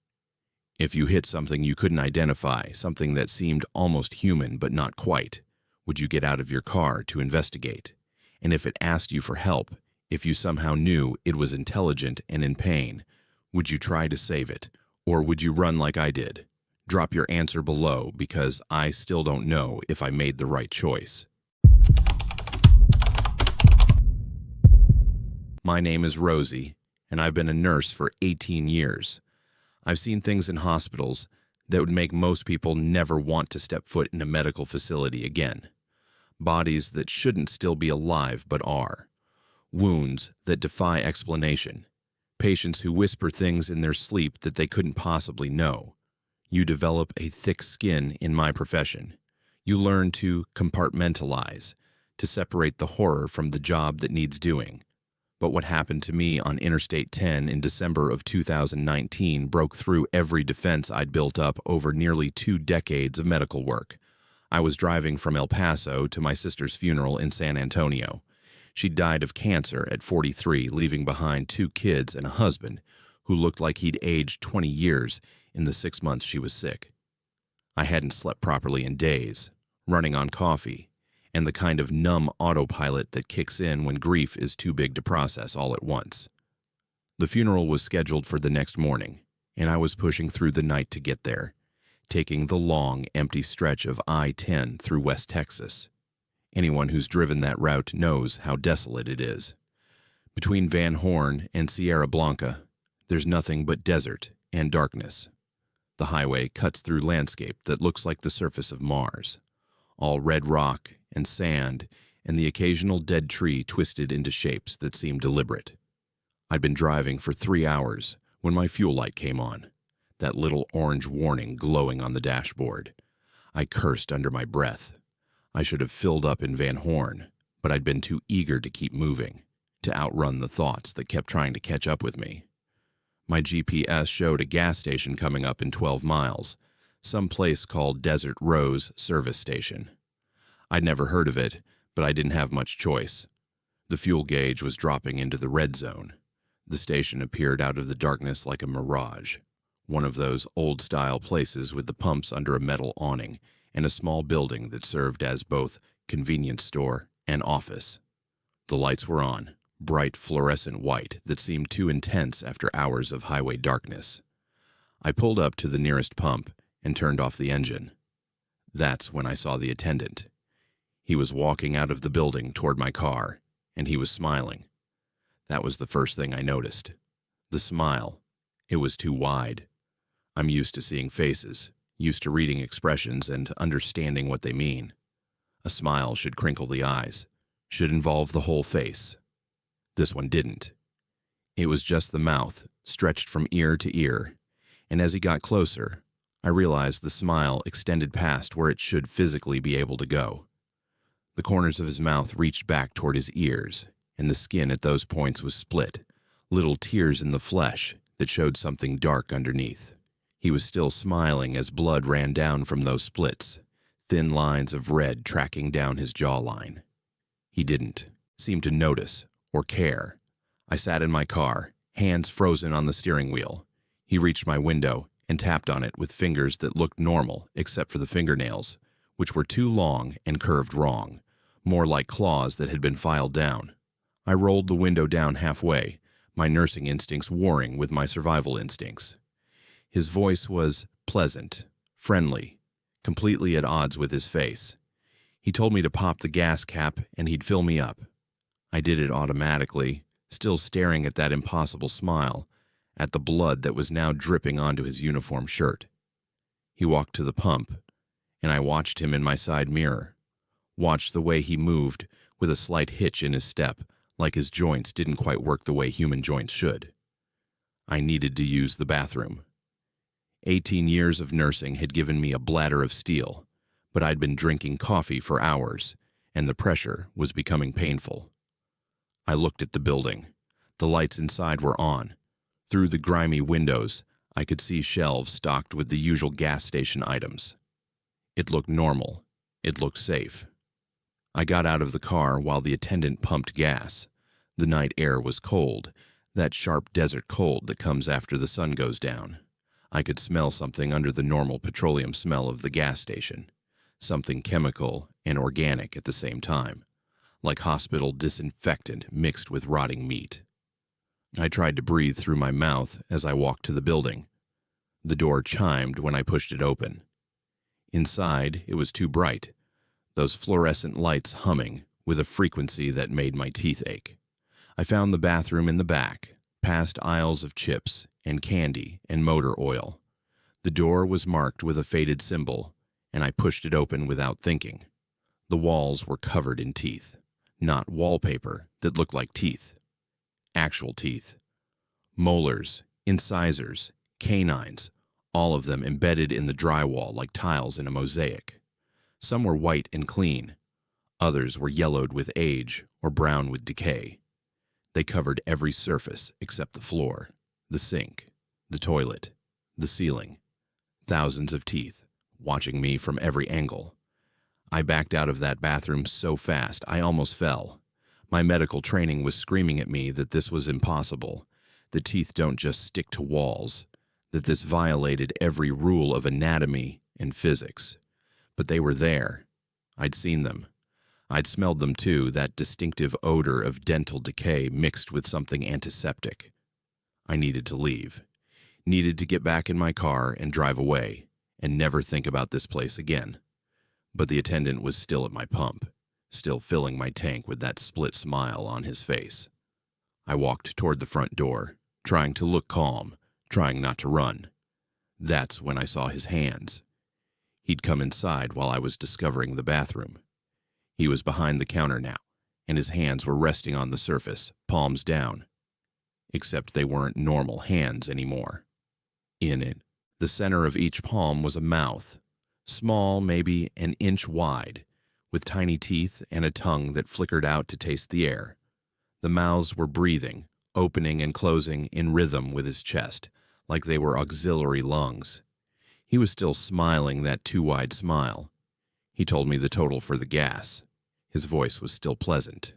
If you hit something you couldn't identify, something that seemed almost human but not quite, would you get out of your car to investigate? And if it asked you for help, if you somehow knew it was intelligent and in pain, would you try to save it? Or would you run like I did? Drop your answer below because I still don't know if I made the right choice. My name is Rosie, and I've been a nurse for 18 years. I've seen things in hospitals that would make most people never want to step foot in a medical facility again. Bodies that shouldn't still be alive but are. Wounds that defy explanation. Patients who whisper things in their sleep that they couldn't possibly know. You develop a thick skin in my profession. You learn to compartmentalize, to separate the horror from the job that needs doing. But what happened to me on Interstate 10 in December of 2019 broke through every defense I'd built up over nearly 2 decades of medical work. I was driving from El Paso to my sister's funeral in San Antonio. She died of cancer at 43, leaving behind 2 kids and a husband who looked like he'd aged 20 years in the 6 months she was sick. I hadn't slept properly in days, running on coffee, and the kind of numb autopilot that kicks in when grief is too big to process all at once. The funeral was scheduled for the next morning, and I was pushing through the night to get there, taking the long, empty stretch of I-10 through West Texas. Anyone who's driven that route knows how desolate it is. Between Van Horn and Sierra Blanca, there's nothing but desert and darkness. The highway cuts through landscape that looks like the surface of Mars, all red rock and sand and the occasional dead tree twisted into shapes that seem deliberate. I'd been driving for 3 hours when my fuel light came on, that little orange warning glowing on the dashboard. I cursed under my breath. I should have filled up in Van Horn, but I'd been too eager to keep moving, to outrun the thoughts that kept trying to catch up with me. My GPS showed a gas station coming up in 12 miles, some place called Desert Rose Service Station. I'd never heard of it, but I didn't have much choice. The fuel gauge was dropping into the red zone. The station appeared out of the darkness like a mirage, one of those old-style places with the pumps under a metal awning and a small building that served as both convenience store and office. The lights were on, bright fluorescent white that seemed too intense after hours of highway darkness. I pulled up to the nearest pump and turned off the engine. That's when I saw the attendant. He was walking out of the building toward my car, and he was smiling. That was the first thing I noticed. The smile. It was too wide. I'm used to seeing faces, used to reading expressions and understanding what they mean. A smile should crinkle the eyes, should involve the whole face. This one didn't. It was just the mouth, stretched from ear to ear, and as he got closer, I realized the smile extended past where it should physically be able to go. The corners of his mouth reached back toward his ears, and the skin at those points was split, little tears in the flesh that showed something dark underneath. He was still smiling as blood ran down from those splits, thin lines of red tracking down his jawline. He didn't seem to notice or care. I sat in my car, hands frozen on the steering wheel. He reached my window and tapped on it with fingers that looked normal except for the fingernails, which were too long and curved wrong, more like claws that had been filed down. I rolled the window down halfway, my nursing instincts warring with my survival instincts. His voice was pleasant, friendly, completely at odds with his face. He told me to pop the gas cap and he'd fill me up. I did it automatically, still staring at that impossible smile, at the blood that was now dripping onto his uniform shirt. He walked to the pump, and I watched him in my side mirror, watched the way he moved with a slight hitch in his step, like his joints didn't quite work the way human joints should. I needed to use the bathroom. 18 years of nursing had given me a bladder of steel, but I'd been drinking coffee for hours, and the pressure was becoming painful. I looked at the building. The lights inside were on. Through the grimy windows, I could see shelves stocked with the usual gas station items. It looked normal. It looked safe. I got out of the car while the attendant pumped gas. The night air was cold, that sharp desert cold that comes after the sun goes down. I could smell something under the normal petroleum smell of the gas station, something chemical and organic at the same time, like hospital disinfectant mixed with rotting meat. I tried to breathe through my mouth as I walked to the building. The door chimed when I pushed it open. Inside, it was too bright, those fluorescent lights humming with a frequency that made my teeth ache. I found the bathroom in the back, past aisles of chips and candy and motor oil. The door was marked with a faded symbol, and I pushed it open without thinking. The walls were covered in teeth, not wallpaper that looked like teeth. Actual teeth. Molars, incisors, canines, all of them embedded in the drywall like tiles in a mosaic. Some were white and clean. Others were yellowed with age or brown with decay. They covered every surface except the floor, the sink, the toilet, the ceiling. Thousands of teeth, watching me from every angle. I backed out of that bathroom so fast I almost fell. My medical training was screaming at me that this was impossible. The teeth don't just stick to walls. that this violated every rule of anatomy and physics. But they were there. I'd seen them. I'd smelled them too, that distinctive odor of dental decay mixed with something antiseptic. I needed to leave. Needed to get back in my car and drive away, and never think about this place again. But the attendant was still at my pump, still filling my tank with that split smile on his face. I walked toward the front door, trying to look calm, trying not to run. That's when I saw his hands. He'd come inside while I was discovering the bathroom. He was behind the counter now, and his hands were resting on the surface, palms down. Except they weren't normal hands anymore. In it, the center of each palm was a mouth, small, maybe an inch wide, with tiny teeth and a tongue that flickered out to taste the air. The mouths were breathing, opening and closing in rhythm with his chest, like they were auxiliary lungs. He was still smiling that too-wide smile. He told me the total for the gas. His voice was still pleasant.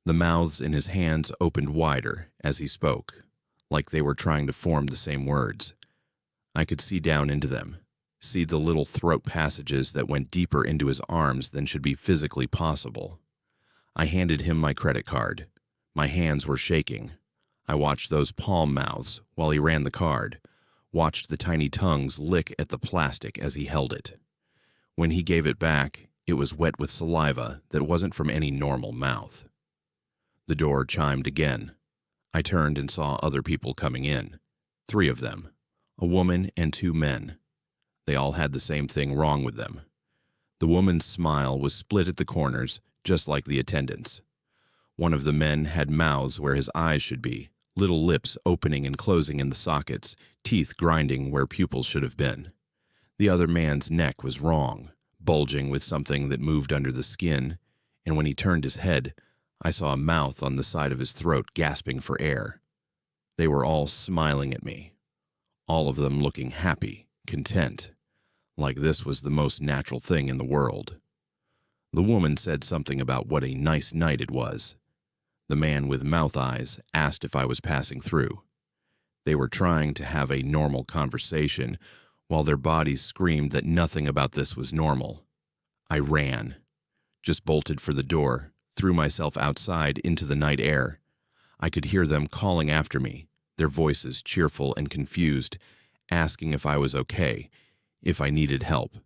The mouths in his hands opened wider as he spoke, like they were trying to form the same words. I could see down into them, see the little throat passages that went deeper into his arms than should be physically possible. I handed him my credit card. My hands were shaking. I watched those palm mouths while he ran the card, watched the tiny tongues lick at the plastic as he held it. When he gave it back, it was wet with saliva that wasn't from any normal mouth. The door chimed again. I turned and saw other people coming in. 3 of them, a woman and 2 men. They all had the same thing wrong with them. The woman's smile was split at the corners, just like the attendant's. One of the men had mouths where his eyes should be, little lips opening and closing in the sockets, teeth grinding where pupils should have been. The other man's neck was wrong, bulging with something that moved under the skin, and when he turned his head, I saw a mouth on the side of his throat gasping for air. They were all smiling at me, all of them looking happy, content, like this was the most natural thing in the world. The woman said something about what a nice night it was. The man with mouth eyes asked if I was passing through. They were trying to have a normal conversation while their bodies screamed that nothing about this was normal. I ran, just bolted for the door, threw myself outside into the night air. I could hear them calling after me, their voices cheerful and confused, asking if I was okay, if I needed help.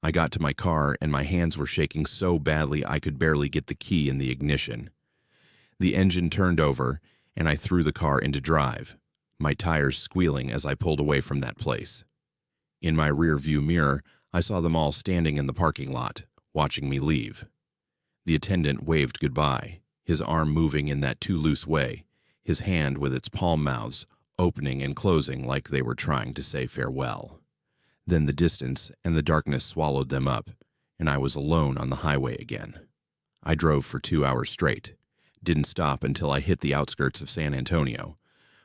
I got to my car and my hands were shaking so badly I could barely get the key in the ignition. The engine turned over, and I threw the car into drive, my tires squealing as I pulled away from that place. In my rear-view mirror, I saw them all standing in the parking lot, watching me leave. The attendant waved goodbye, his arm moving in that too loose way, his hand with its palm mouths opening and closing like they were trying to say farewell. Then the distance and the darkness swallowed them up, and I was alone on the highway again. I drove for 2 hours straight. Didn't stop until I hit the outskirts of San Antonio.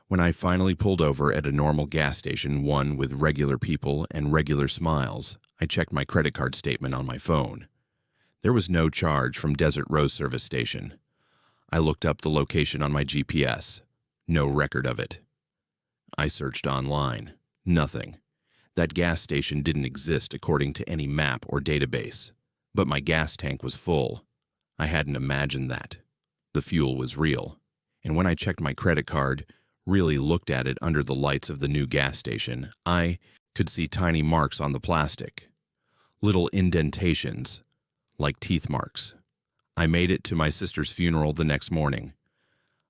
When I finally pulled over at a normal gas station, one with regular people and regular smiles, I checked my credit card statement on my phone. There was no charge from Desert Rose Service Station. I looked up the location on my GPS. No record of it. I searched online. Nothing. That gas station didn't exist according to any map or database. But my gas tank was full. I hadn't imagined that. The fuel was real, and when I checked my credit card, really looked at it under the lights of the new gas station, I could see tiny marks on the plastic. Little indentations, like teeth marks. I made it to my sister's funeral the next morning.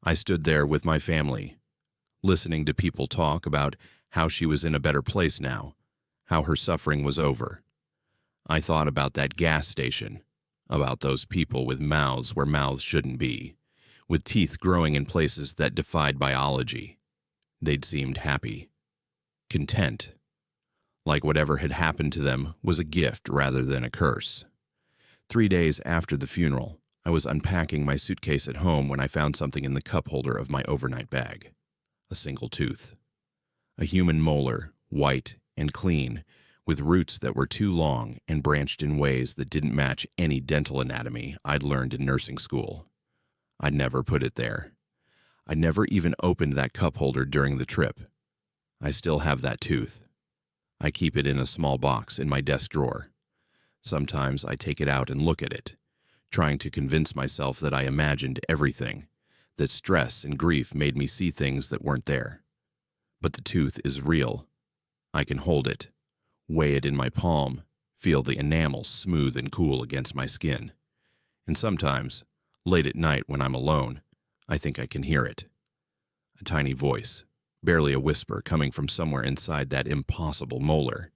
I stood there with my family, listening to people talk about how she was in a better place now, how her suffering was over. I thought about that gas station, about those people with mouths where mouths shouldn't be, with teeth growing in places that defied biology. They'd seemed happy, content, like whatever had happened to them was a gift rather than a curse. 3 days after the funeral, I was unpacking my suitcase at home when I found something in the cup holder of my overnight bag. A single tooth. A human molar, white and clean, with roots that were too long and branched in ways that didn't match any dental anatomy I'd learned in nursing school. I'd never put it there. I'd never even opened that cup holder during the trip. I still have that tooth. I keep it in a small box in my desk drawer. Sometimes I take it out and look at it, trying to convince myself that I imagined everything, that stress and grief made me see things that weren't there. But the tooth is real. I can hold it, weigh it in my palm, feel the enamel smooth and cool against my skin. And sometimes, late at night when I'm alone, I think I can hear it. A tiny voice, barely a whisper, coming from somewhere inside that impossible molar.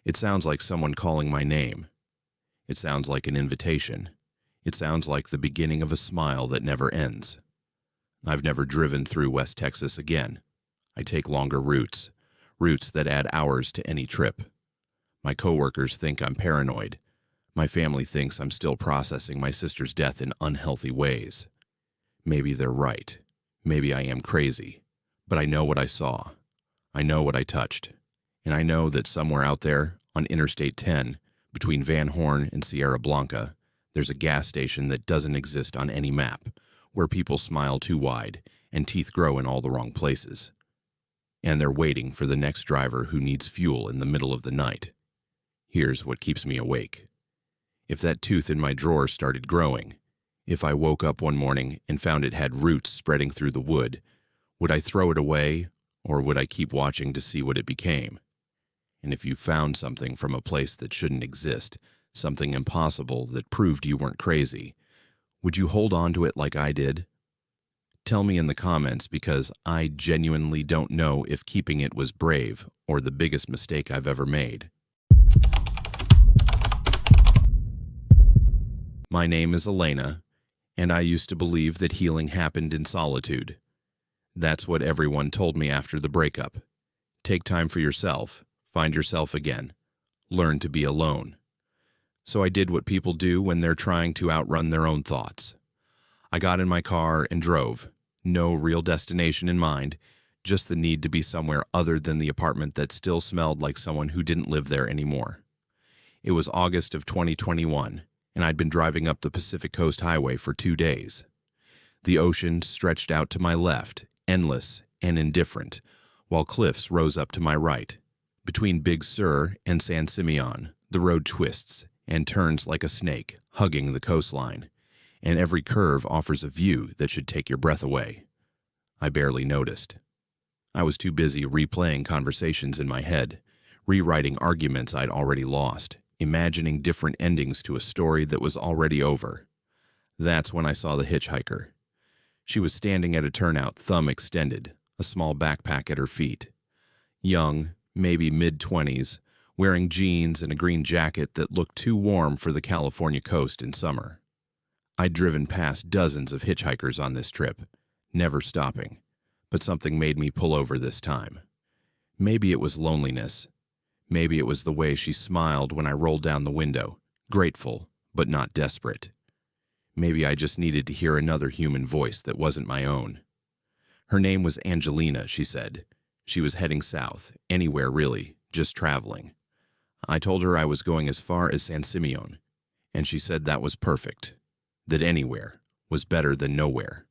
It sounds like someone calling my name. It sounds like an invitation. It sounds like the beginning of a smile that never ends. I've never driven through West Texas again. I take longer routes that add hours to any trip. My coworkers think I'm paranoid. My family thinks I'm still processing my sister's death in unhealthy ways. Maybe they're right. Maybe I am crazy. But I know what I saw. I know what I touched. And I know that somewhere out there, on Interstate 10, between Van Horn and Sierra Blanca, there's a gas station that doesn't exist on any map, where people smile too wide and teeth grow in all the wrong places. And they're waiting for the next driver who needs fuel in the middle of the night. Here's what keeps me awake. If that tooth in my drawer started growing, if I woke up one morning and found it had roots spreading through the wood, would I throw it away, or would I keep watching to see what it became? And if you found something from a place that shouldn't exist, something impossible that proved you weren't crazy, would you hold on to it like I did? Tell me in the comments, because I genuinely don't know if keeping it was brave or the biggest mistake I've ever made. My name is Elena, and I used to believe that healing happened in solitude. That's what everyone told me after the breakup. Take time for yourself, find yourself again, learn to be alone. So I did what people do when they're trying to outrun their own thoughts. I got in my car and drove. No real destination in mind, just the need to be somewhere other than the apartment that still smelled like someone who didn't live there anymore. It was August of 2021, and I'd been driving up the Pacific Coast Highway for 2 days. The ocean stretched out to my left, endless and indifferent, while cliffs rose up to my right. Between Big Sur and San Simeon, the road twists and turns like a snake, hugging the coastline, and every curve offers a view that should take your breath away. I barely noticed. I was too busy replaying conversations in my head, rewriting arguments I'd already lost, imagining different endings to a story that was already over. That's when I saw the hitchhiker. She was standing at a turnout, thumb extended, a small backpack at her feet. Young, maybe mid-20s, wearing jeans and a green jacket that looked too warm for the California coast in summer. I'd driven past dozens of hitchhikers on this trip, never stopping, but something made me pull over this time. Maybe it was loneliness. Maybe it was the way she smiled when I rolled down the window, grateful but not desperate. Maybe I just needed to hear another human voice that wasn't my own. Her name was Angelina, she said. She was heading south, anywhere really, just traveling. I told her I was going as far as San Simeon, and she said that was perfect, that anywhere was better than nowhere.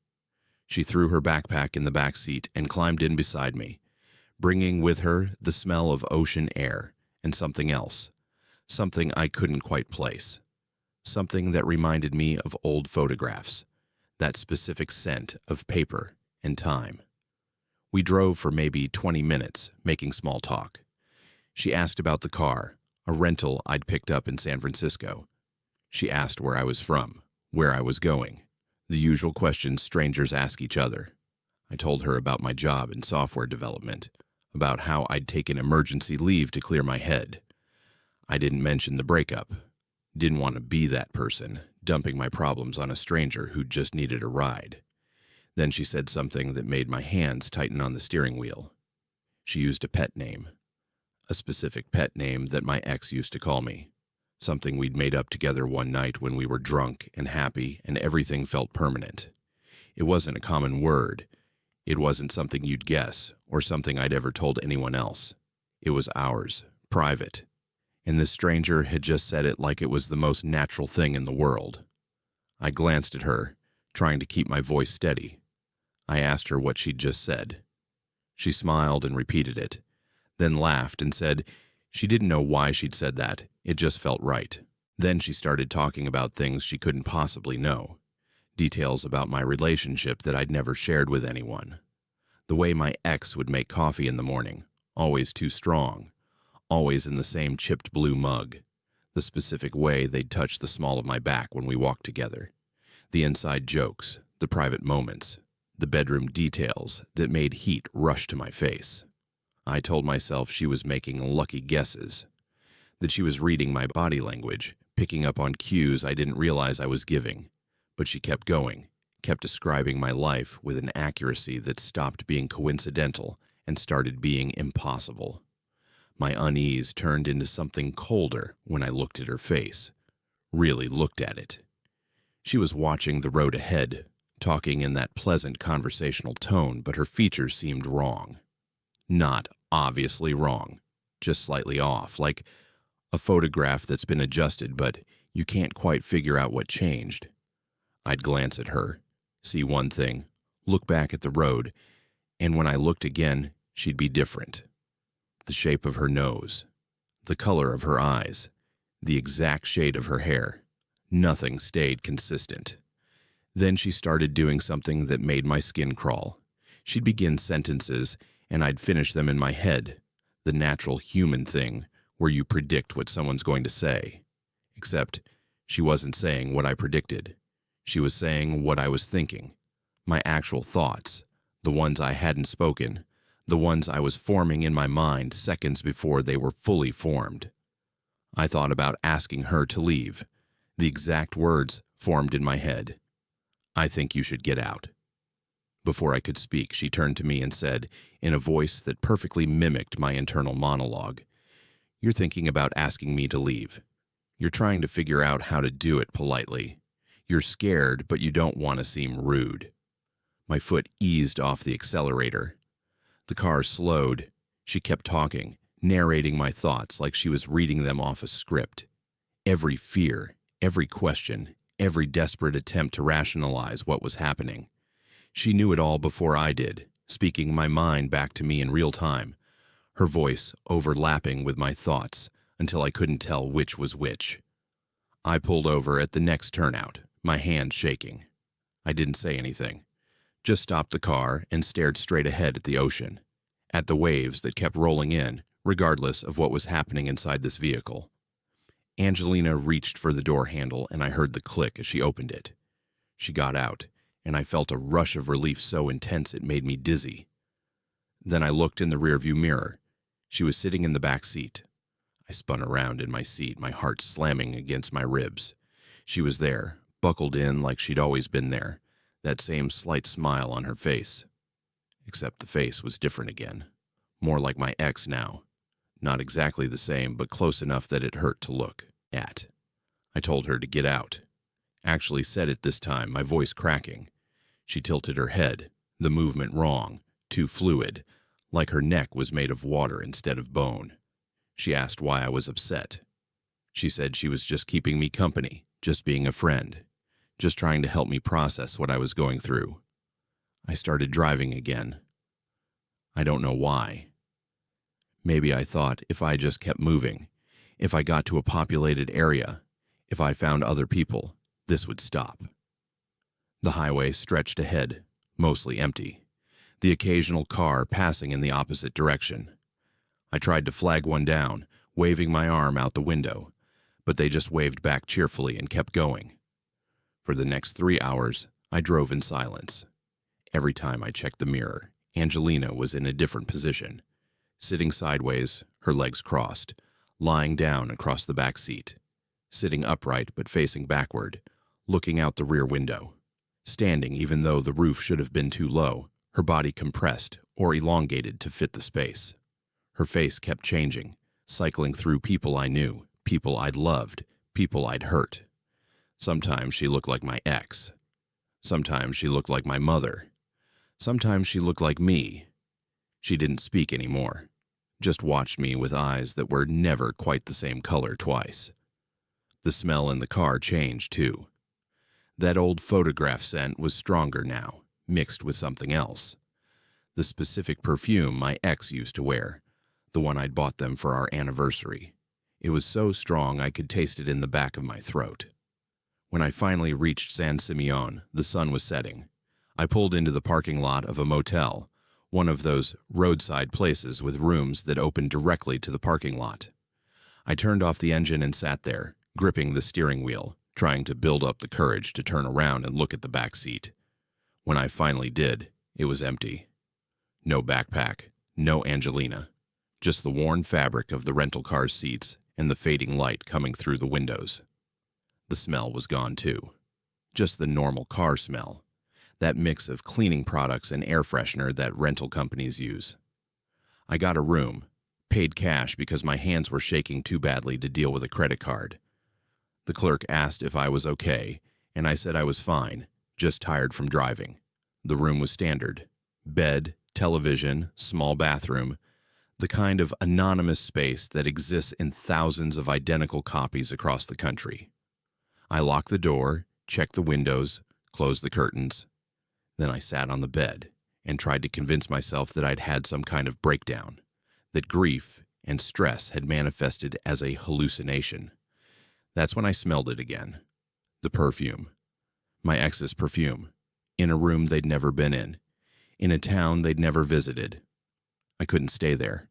She threw her backpack in the back seat and climbed in beside me, bringing with her the smell of ocean air and something else, something I couldn't quite place, something that reminded me of old photographs, that specific scent of paper and time. We drove for maybe 20 minutes, making small talk. She asked about the car, a rental I'd picked up in San Francisco. She asked where I was from, where I was going, the usual questions strangers ask each other. I told her about my job in software development, about how I'd taken emergency leave to clear my head. I didn't mention the breakup. Didn't want to be that person, dumping my problems on a stranger who just needed a ride. Then she said something that made my hands tighten on the steering wheel. She used a pet name, a specific pet name that my ex used to call me, something we'd made up together one night when we were drunk and happy and everything felt permanent. It wasn't a common word. It wasn't something you'd guess or something I'd ever told anyone else. It was ours, private. And this stranger had just said it like it was the most natural thing in the world. I glanced at her, trying to keep my voice steady. I asked her what she'd just said. She smiled and repeated it, then laughed and said she didn't know why she'd said that. It just felt right. Then she started talking about things she couldn't possibly know. Details about my relationship that I'd never shared with anyone. The way my ex would make coffee in the morning, always too strong, always in the same chipped blue mug. The specific way they'd touch the small of my back when we walked together. The inside jokes, the private moments, the bedroom details that made heat rush to my face. I told myself she was making lucky guesses, that she was reading my body language, picking up on cues I didn't realize I was giving. But she kept going, kept describing my life with an accuracy that stopped being coincidental and started being impossible. My unease turned into something colder when I looked at her face, really looked at it. She was watching the road ahead, talking in that pleasant conversational tone, but her features seemed wrong. Not obviously wrong, just slightly off, like a photograph that's been adjusted, but you can't quite figure out what changed. I'd glance at her, see one thing, look back at the road, and when I looked again, she'd be different. The shape of her nose, the color of her eyes, the exact shade of her hair. Nothing stayed consistent. Then she started doing something that made my skin crawl. She'd begin sentences, and I'd finish them in my head, the natural human thing where you predict what someone's going to say. Except she wasn't saying what I predicted. She was saying what I was thinking, my actual thoughts, the ones I hadn't spoken, the ones I was forming in my mind seconds before they were fully formed. I thought about asking her to leave. The exact words formed in my head. I think you should get out. Before I could speak, she turned to me and said, in a voice that perfectly mimicked my internal monologue, "You're thinking about asking me to leave. You're trying to figure out how to do it politely. You're scared, but you don't want to seem rude." My foot eased off the accelerator. The car slowed. She kept talking, narrating my thoughts like she was reading them off a script. Every fear, every question, every desperate attempt to rationalize what was happening. She knew it all before I did, speaking my mind back to me in real time, her voice overlapping with my thoughts until I couldn't tell which was which. I pulled over at the next turnout, my hand shaking. I didn't say anything, just stopped the car and stared straight ahead at the ocean, at the waves that kept rolling in, regardless of what was happening inside this vehicle. Angelina reached for the door handle, and I heard the click as she opened it. She got out, and I felt a rush of relief so intense it made me dizzy. Then I looked in the rearview mirror. She was sitting in the back seat. I spun around in my seat, my heart slamming against my ribs. She was there, buckled in like she'd always been there, that same slight smile on her face. Except the face was different again, more like my ex now. Not exactly the same, but close enough that it hurt to look at. I told her to get out. Actually said it this time, my voice cracking. She tilted her head, the movement wrong, too fluid, like her neck was made of water instead of bone. She asked why I was upset. She said she was just keeping me company, just being a friend, just trying to help me process what I was going through. I started driving again. I don't know why. Maybe I thought if I just kept moving, if I got to a populated area, if I found other people, this would stop. The highway stretched ahead, mostly empty, the occasional car passing in the opposite direction. I tried to flag one down, waving my arm out the window, but they just waved back cheerfully and kept going. For the next 3 hours, I drove in silence. Every time I checked the mirror, Angelina was in a different position, sitting sideways, her legs crossed, lying down across the back seat, sitting upright but facing backward, looking out the rear window, standing even though the roof should have been too low, her body compressed or elongated to fit the space. Her face kept changing, cycling through people I knew, people I'd loved, people I'd hurt. Sometimes she looked like my ex. Sometimes she looked like my mother. Sometimes she looked like me. She didn't speak anymore, just watched me with eyes that were never quite the same color twice. The smell in the car changed, too. That old photograph scent was stronger now, mixed with something else. the specific perfume my ex used to wear, the one I'd bought them for our anniversary. It was so strong I could taste it in the back of my throat. When I finally reached San Simeon, the sun was setting. I pulled into the parking lot of a motel, one of those roadside places with rooms that opened directly to the parking lot. I turned off the engine and sat there, gripping the steering wheel, trying to build up the courage to turn around and look at the back seat. When I finally did, it was empty. No backpack, no Angelina, just the worn fabric of the rental car's seats and the fading light coming through the windows. The smell was gone too. Just the normal car smell, that mix of cleaning products and air freshener that rental companies use. I got a room, paid cash because my hands were shaking too badly to deal with a credit card. The clerk asked if I was okay, and I said I was fine, just tired from driving. The room was standard. Bed, television, small bathroom, the kind of anonymous space that exists in thousands of identical copies across the country. I locked the door, checked the windows, closed the curtains. Then I sat on the bed and tried to convince myself that I'd had some kind of breakdown, that grief and stress had manifested as a hallucination. That's when I smelled it again. The perfume. My ex's perfume. In a room they'd never been in a town they'd never visited. I couldn't stay there.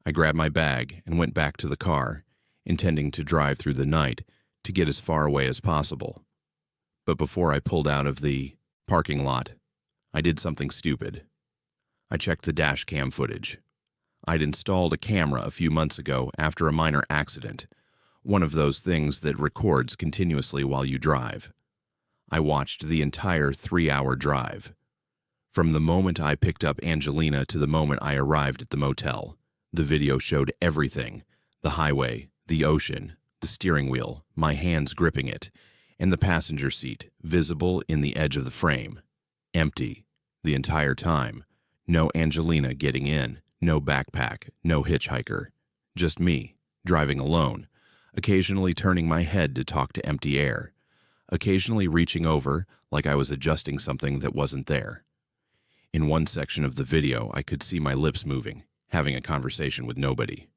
I grabbed my bag and went back to the car, intending to drive through the night to get as far away as possible. But before I pulled out of the parking lot, I did something stupid. I checked the dash cam footage. I'd installed a camera a few months ago after a minor accident, one of those things that records continuously while you drive. I watched the entire 3-hour drive. From the moment I picked up Angelina to the moment I arrived at the motel, the video showed everything: the highway, the ocean, the steering wheel, my hands gripping it, and the passenger seat, visible in the edge of the frame. Empty, the entire time. No Angelina getting in, no backpack, no hitchhiker. Just me, driving alone, occasionally turning my head to talk to empty air, occasionally reaching over like I was adjusting something that wasn't there. In one section of the video, I could see my lips moving, having a conversation with nobody.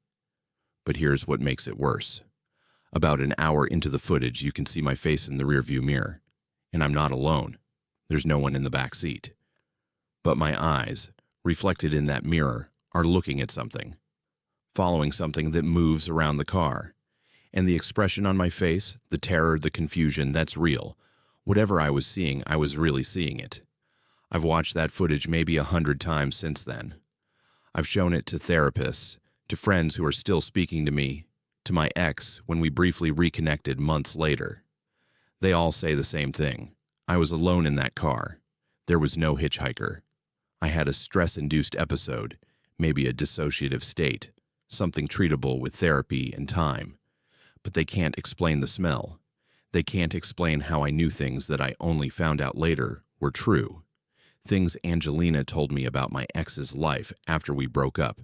But here's what makes it worse. About an hour into the footage, you can see my face in the rearview mirror. And I'm not alone. There's no one in the back seat. But my eyes, reflected in that mirror, are looking at something. Following something that moves around the car. And the expression on my face, the terror, the confusion, that's real. Whatever I was seeing, I was really seeing it. I've watched that footage maybe 100 times since then. I've shown it to therapists, to friends who are still speaking to me, to my ex when we briefly reconnected months later. They all say the same thing. I was alone in that car. There was no hitchhiker. I had a stress-induced episode, maybe a dissociative state, something treatable with therapy and time. But they can't explain the smell. They can't explain how I knew things that I only found out later were true. Things Angelina told me about my ex's life after we broke up,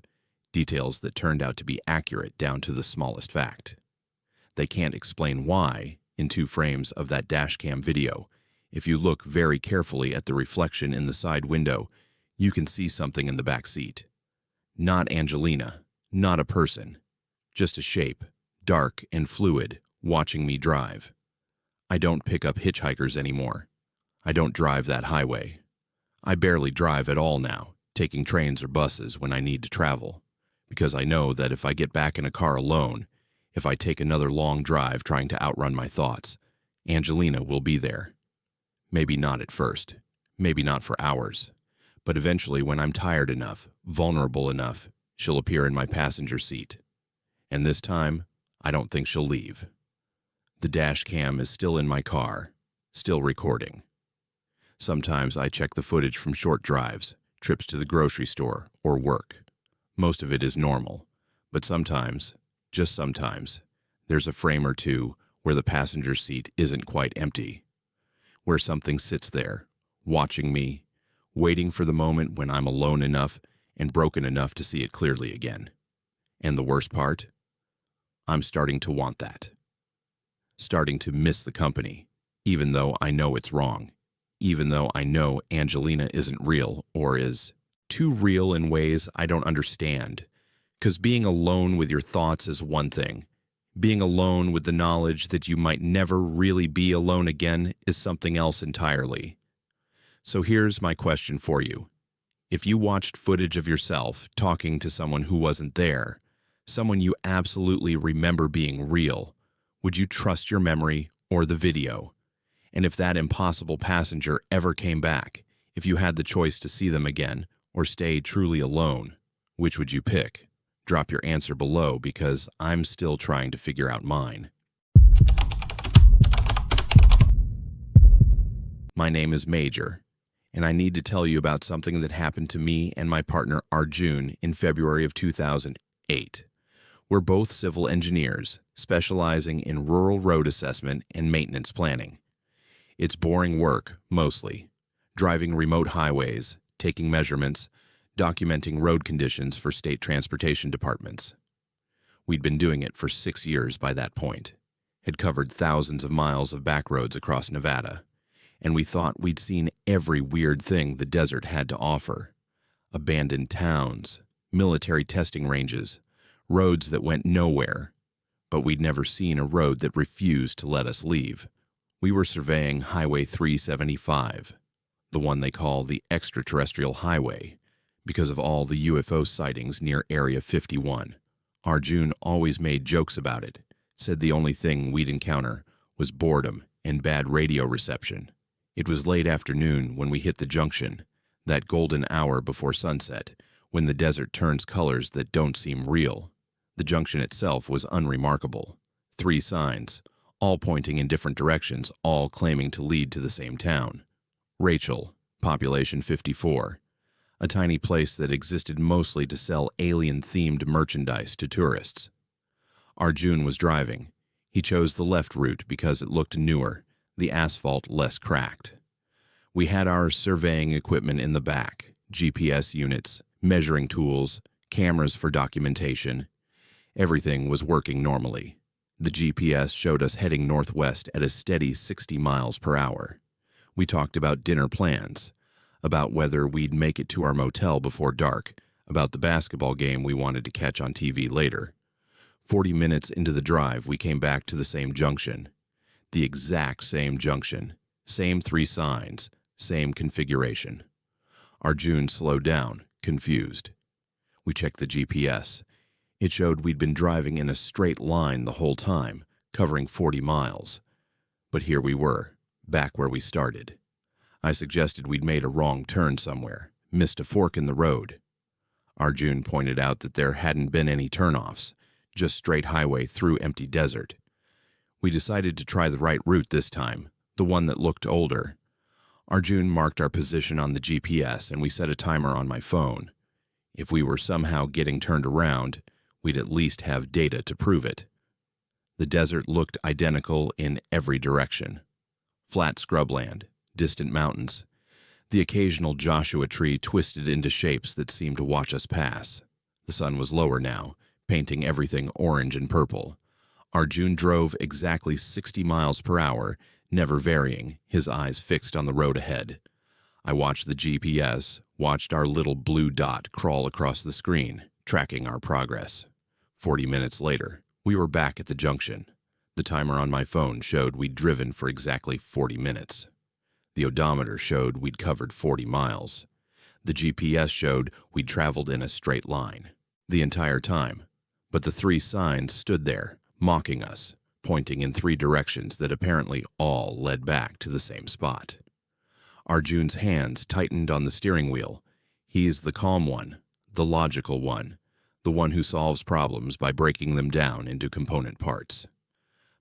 details that turned out to be accurate down to the smallest fact. They can't explain why, in 2 frames of that dashcam video, if you look very carefully at the reflection in the side window, you can see something in the back seat. Not Angelina, not a person, just a shape, dark and fluid, watching me drive. I don't pick up hitchhikers anymore. I don't drive that highway. I barely drive at all now, taking trains or buses when I need to travel, because I know that if I get back in a car alone, if I take another long drive trying to outrun my thoughts, Angelina will be there. Maybe not at first, maybe not for hours, but eventually when I'm tired enough, vulnerable enough, she'll appear in my passenger seat. And this time, I don't think she'll leave. The dash cam is still in my car, still recording. Sometimes I check the footage from short drives, trips to the grocery store, or work. Most of it is normal, but sometimes, just sometimes, there's a frame or two where the passenger seat isn't quite empty, where something sits there, watching me, waiting for the moment when I'm alone enough and broken enough to see it clearly again. And the worst part? I'm starting to want that. Starting to miss the company, even though I know it's wrong. Even though I know Angelina isn't real or is too real in ways I don't understand. Because being alone with your thoughts is one thing. Being alone with the knowledge that you might never really be alone again is something else entirely. So here's my question for you. If you watched footage of yourself talking to someone who wasn't there, someone you absolutely remember being real, would you trust your memory or the video? And if that impossible passenger ever came back, if you had the choice to see them again or stay truly alone, which would you pick? Drop your answer below because I'm still trying to figure out mine. My name is Major, and I need to tell you about something that happened to me and my partner Arjun in February of 2008. We're both civil engineers, specializing in rural road assessment and maintenance planning. It's boring work, mostly. Driving remote highways, taking measurements, documenting road conditions for state transportation departments. We'd been doing it for 6 years by that point, had covered thousands of miles of back roads across Nevada, and we thought we'd seen every weird thing the desert had to offer. Abandoned towns, military testing ranges, roads that went nowhere, but we'd never seen a road that refused to let us leave. We were surveying Highway 375, the one they call the extraterrestrial highway, because of all the UFO sightings near Area 51. Arjun always made jokes about it, said the only thing we'd encounter was boredom and bad radio reception. It was late afternoon when we hit the junction, that golden hour before sunset, when the desert turns colors that don't seem real. The junction itself was unremarkable. 3 signs, all pointing in different directions, all claiming to lead to the same town. Rachel, population 54. A tiny place that existed mostly to sell alien-themed merchandise to tourists. Arjun was driving. He chose the left route because it looked newer, the asphalt less cracked. We had our surveying equipment in the back, GPS units, measuring tools, cameras for documentation. Everything was working normally. The GPS showed us heading northwest at a steady 60 miles per hour. We talked about dinner plans, about whether we'd make it to our motel before dark, about the basketball game we wanted to catch on TV later. 40 minutes into the drive, we came back to the same junction. The exact same junction. Same 3 signs. Same configuration. Arjun slowed down, confused. We checked the GPS. It showed we'd been driving in a straight line the whole time, covering 40 miles. But here we were, back where we started. I suggested we'd made a wrong turn somewhere, missed a fork in the road. Arjun pointed out that there hadn't been any turnoffs, just straight highway through empty desert. We decided to try the right route this time, the one that looked older. Arjun marked our position on the GPS and we set a timer on my phone. If we were somehow getting turned around, we'd at least have data to prove it. The desert looked identical in every direction. Flat scrubland, distant mountains, the occasional Joshua tree twisted into shapes that seemed to watch us pass. The sun was lower now, painting everything orange and purple. Arjun drove exactly 60 miles per hour, never varying, his eyes fixed on the road ahead. I watched the GPS, watched our little blue dot crawl across the screen, tracking our progress. 40 minutes later, we were back at the junction. The timer on my phone showed we'd driven for exactly 40 minutes. The odometer showed we'd covered 40 miles. The GPS showed we'd traveled in a straight line the entire time. But the 3 signs stood there, mocking us, pointing in 3 directions that apparently all led back to the same spot. Arjun's hands tightened on the steering wheel. He's the calm one, the logical one, the one who solves problems by breaking them down into component parts.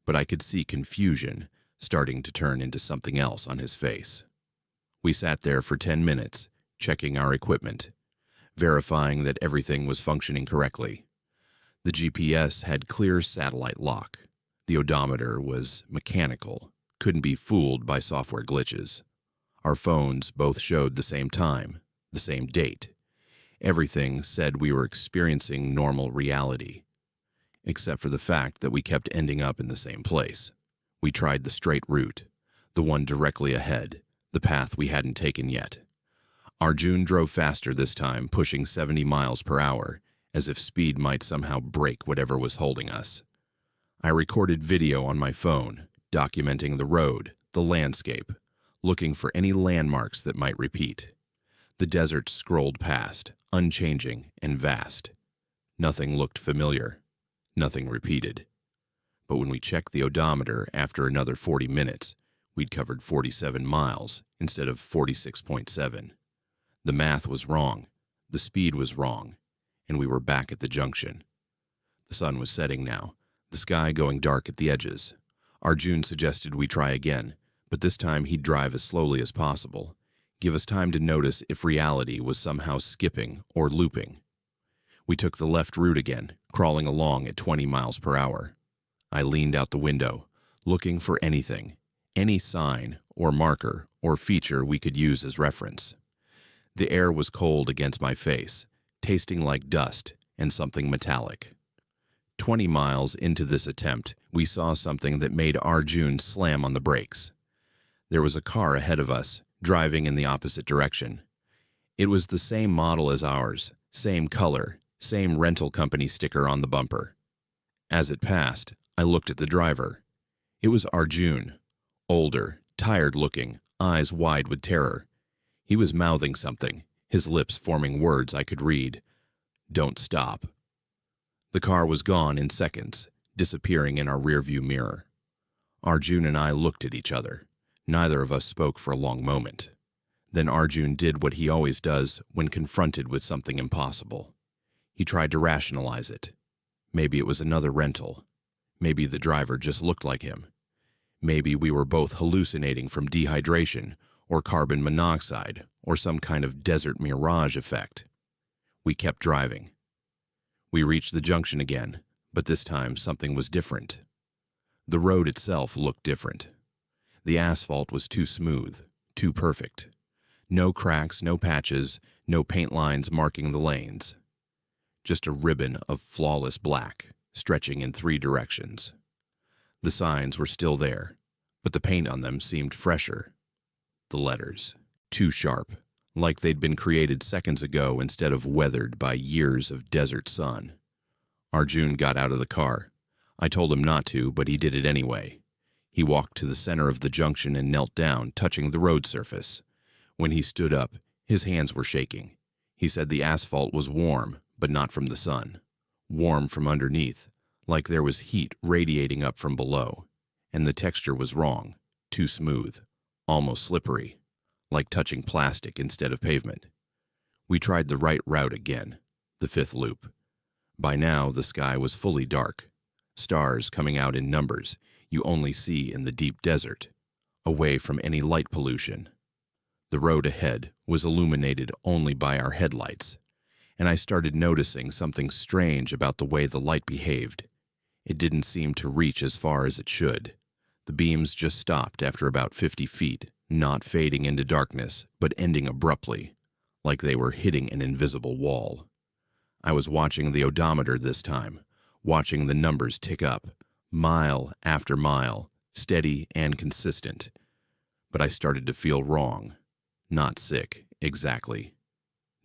But I could see confusion starting to turn into something else on his face. We sat there for 10 minutes, checking our equipment, verifying that everything was functioning correctly. The GPS had clear satellite lock. The odometer was mechanical, couldn't be fooled by software glitches. Our phones both showed the same time, the same date. Everything said we were experiencing normal reality, except for the fact that we kept ending up in the same place. We tried the straight route, the one directly ahead, the path we hadn't taken yet. Arjun drove faster this time, pushing 70 miles per hour, as if speed might somehow break whatever was holding us. I recorded video on my phone, documenting the road, the landscape, looking for any landmarks that might repeat. The desert scrolled past, unchanging and vast. Nothing looked familiar. Nothing repeated. But when we checked the odometer after another 40 minutes, we'd covered 47 miles instead of 46.7. The math was wrong, the speed was wrong, and we were back at the junction. The sun was setting now, the sky going dark at the edges. Arjun suggested we try again, but this time he'd drive as slowly as possible, give us time to notice if reality was somehow skipping or looping. We took the left route again, crawling along at 20 miles per hour. I leaned out the window, looking for anything, any sign or marker or feature we could use as reference. The air was cold against my face, tasting like dust and something metallic. 20 miles into this attempt, we saw something that made Arjun slam on the brakes. There was a car ahead of us, driving in the opposite direction. It was the same model as ours, same color, same rental company sticker on the bumper. As it passed, I looked at the driver. It was Arjun, older, tired-looking, eyes wide with terror. He was mouthing something, his lips forming words I could read. "Don't stop." The car was gone in seconds, disappearing in our rearview mirror. Arjun and I looked at each other. Neither of us spoke for a long moment. Then Arjun did what he always does when confronted with something impossible. He tried to rationalize it. Maybe it was another rental. Maybe the driver just looked like him. Maybe we were both hallucinating from dehydration or carbon monoxide or some kind of desert mirage effect. We kept driving. We reached the junction again, but this time something was different. The road itself looked different. The asphalt was too smooth, too perfect. No cracks, no patches, no paint lines marking the lanes. Just a ribbon of flawless black, stretching in 3 directions. The signs were still there, but the paint on them seemed fresher. The letters, too sharp, like they'd been created seconds ago instead of weathered by years of desert sun. Arjun got out of the car. I told him not to, but he did it anyway. He walked to the center of the junction and knelt down, touching the road surface. When he stood up, his hands were shaking. He said the asphalt was warm, but not from the sun. Warm from underneath, like there was heat radiating up from below. And the texture was wrong, too smooth, almost slippery, like touching plastic instead of pavement. We tried the right route again, the 5th loop. By now, the sky was fully dark. Stars coming out in numbers you only see in the deep desert, away from any light pollution. The road ahead was illuminated only by our headlights, and I started noticing something strange about the way the light behaved. It didn't seem to reach as far as it should. The beams just stopped after about 50 feet, not fading into darkness, but ending abruptly, like they were hitting an invisible wall. I was watching the odometer this time, watching the numbers tick up, mile after mile, steady and consistent. But I started to feel wrong. Not sick, exactly.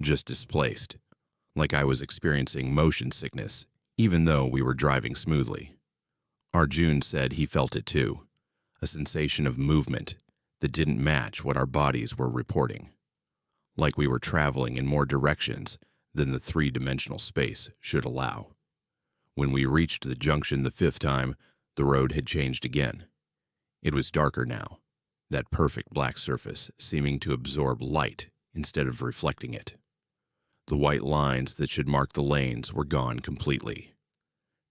Just displaced, like I was experiencing motion sickness, even though we were driving smoothly. Arjun said he felt it too, a sensation of movement that didn't match what our bodies were reporting. Like we were traveling in more directions than the 3-dimensional space should allow. When we reached the junction the 5th time, the road had changed again. It was darker now, that perfect black surface seeming to absorb light instead of reflecting it. The white lines that should mark the lanes were gone completely.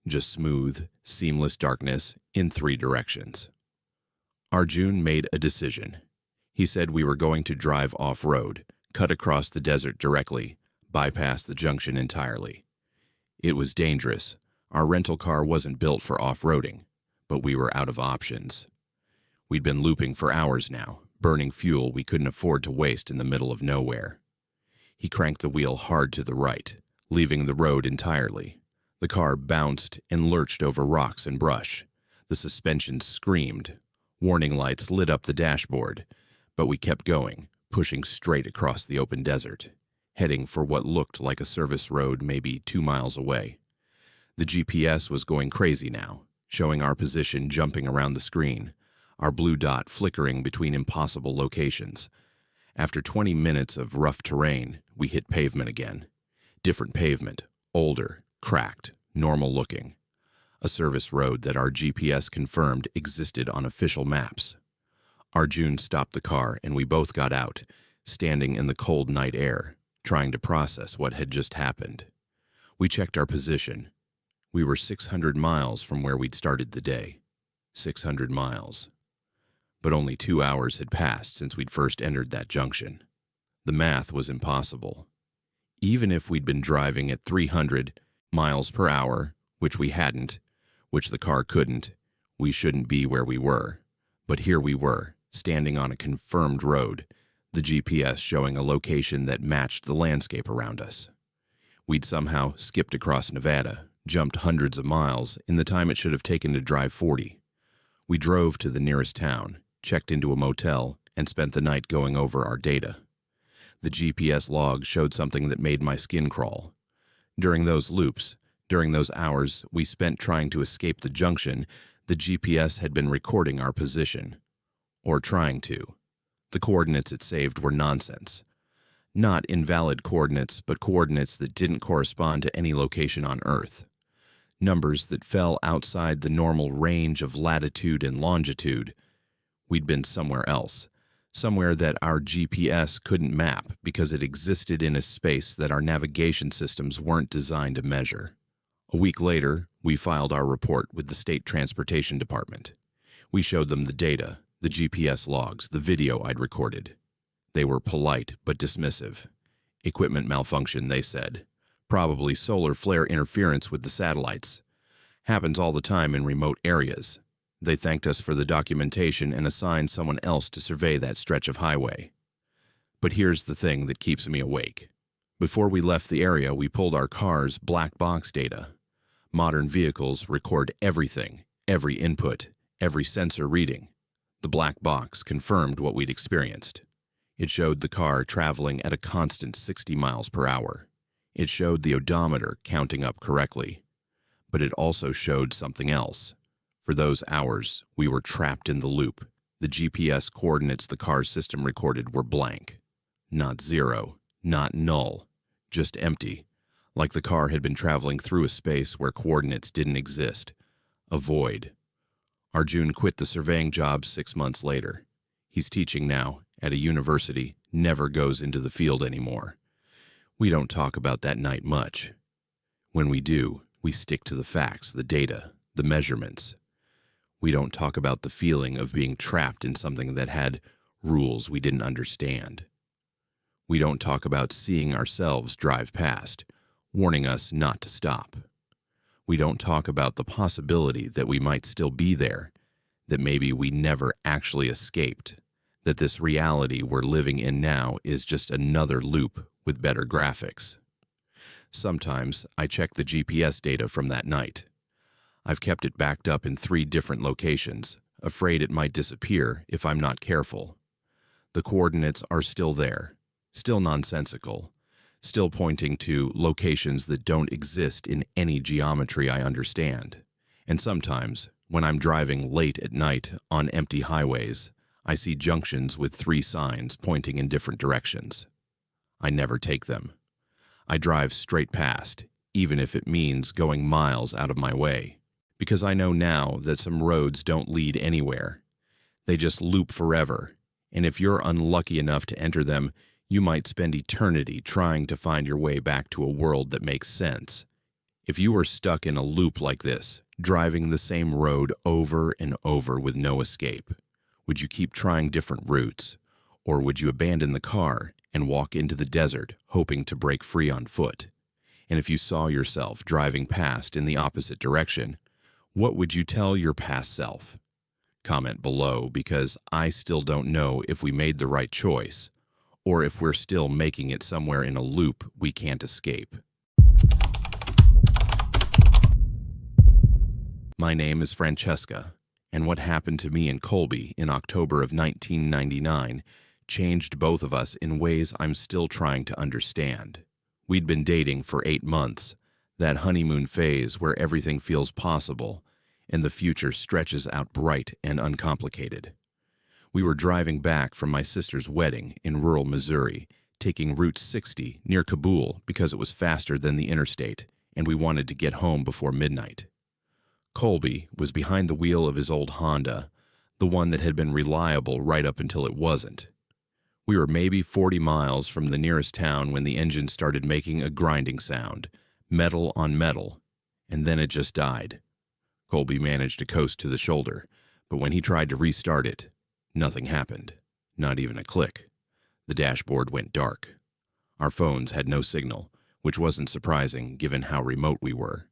Just smooth, seamless darkness in 3 directions. Arjun made a decision. He said we were going to drive off-road, cut across the desert directly, bypass the junction entirely. It was dangerous. Our rental car wasn't built for off-roading, but we were out of options. We'd been looping for hours now, burning fuel we couldn't afford to waste in the middle of nowhere. He cranked the wheel hard to the right, leaving the road entirely. The car bounced and lurched over rocks and brush. The suspension screamed. Warning lights lit up the dashboard, but we kept going, pushing straight across the open desert, heading for what looked like a service road maybe 2 miles away. The GPS was going crazy now, showing our position jumping around the screen, our blue dot flickering between impossible locations. After 20 minutes of rough terrain, we hit pavement again. Different pavement, older, cracked, normal looking. A service road that our GPS confirmed existed on official maps. Arjun stopped the car and we both got out, standing in the cold night air, trying to process what had just happened. We checked our position. We were 600 miles from where we'd started the day. 600 miles. But only 2 hours had passed since we'd first entered that junction. The math was impossible. Even if we'd been driving at 300 miles per hour, which we hadn't, which the car couldn't, we shouldn't be where we were. But here we were, standing on a confirmed road, the GPS showing a location that matched the landscape around us. We'd somehow skipped across Nevada, jumped hundreds of miles in the time it should have taken to drive 40. We drove to the nearest town, checked into a motel, and spent the night going over our data. The GPS log showed something that made my skin crawl. During those loops, during those hours we spent trying to escape the junction, the GPS had been recording our position. Or trying to. The coordinates it saved were nonsense. Not invalid coordinates, but coordinates that didn't correspond to any location on Earth. Numbers that fell outside the normal range of latitude and longitude. We'd been somewhere else. Somewhere that our GPS couldn't map because it existed in a space that our navigation systems weren't designed to measure. A week later, we filed our report with the State Transportation Department. We showed them the data, the GPS logs, the video I'd recorded. They were polite but dismissive. Equipment malfunction, they said. Probably solar flare interference with the satellites. Happens all the time in remote areas. They thanked us for the documentation and assigned someone else to survey that stretch of highway. But here's the thing that keeps me awake. Before we left the area, we pulled our car's black box data. Modern vehicles record everything, every input, every sensor reading. The black box confirmed what we'd experienced. It showed the car traveling at a constant 60 miles per hour. It showed the odometer counting up correctly. But it also showed something else. For those hours, we were trapped in the loop. The GPS coordinates the car's system recorded were blank. Not zero, not null, just empty, like the car had been traveling through a space where coordinates didn't exist. A void. Arjun quit the surveying job 6 months later. He's teaching now, at a university, never goes into the field anymore. We don't talk about that night much. When we do, we stick to the facts, the data, the measurements. We don't talk about the feeling of being trapped in something that had rules we didn't understand. We don't talk about seeing ourselves drive past, warning us not to stop. We don't talk about the possibility that we might still be there, that maybe we never actually escaped, that this reality we're living in now is just another loop with better graphics. Sometimes I check the GPS data from that night. I've kept it backed up in 3 different locations, afraid it might disappear if I'm not careful. The coordinates are still there, still nonsensical, still pointing to locations that don't exist in any geometry I understand. And sometimes, when I'm driving late at night on empty highways, I see junctions with 3 signs pointing in different directions. I never take them. I drive straight past, even if it means going miles out of my way. Because I know now that some roads don't lead anywhere. They just loop forever, and if you're unlucky enough to enter them, you might spend eternity trying to find your way back to a world that makes sense. If you were stuck in a loop like this, driving the same road over and over with no escape, would you keep trying different routes? Or would you abandon the car and walk into the desert, hoping to break free on foot? And if you saw yourself driving past in the opposite direction, what would you tell your past self? Comment below, because I still don't know if we made the right choice, or if we're still making it somewhere in a loop we can't escape. My name is Francesca, and what happened to me in Colby in October of 1999 changed both of us in ways I'm still trying to understand. We'd been dating for 8 months, that honeymoon phase where everything feels possible and the future stretches out bright and uncomplicated. We were driving back from my sister's wedding in rural Missouri, taking Route 60 near Kabul because it was faster than the interstate, and we wanted to get home before midnight. Colby was behind the wheel of his old Honda, the one that had been reliable right up until it wasn't. We were maybe 40 miles from the nearest town when the engine started making a grinding sound, metal on metal, and then it just died. Colby managed to coast to the shoulder, but when he tried to restart it, nothing happened, not even a click. The dashboard went dark. Our phones had no signal, which wasn't surprising given how remote we were.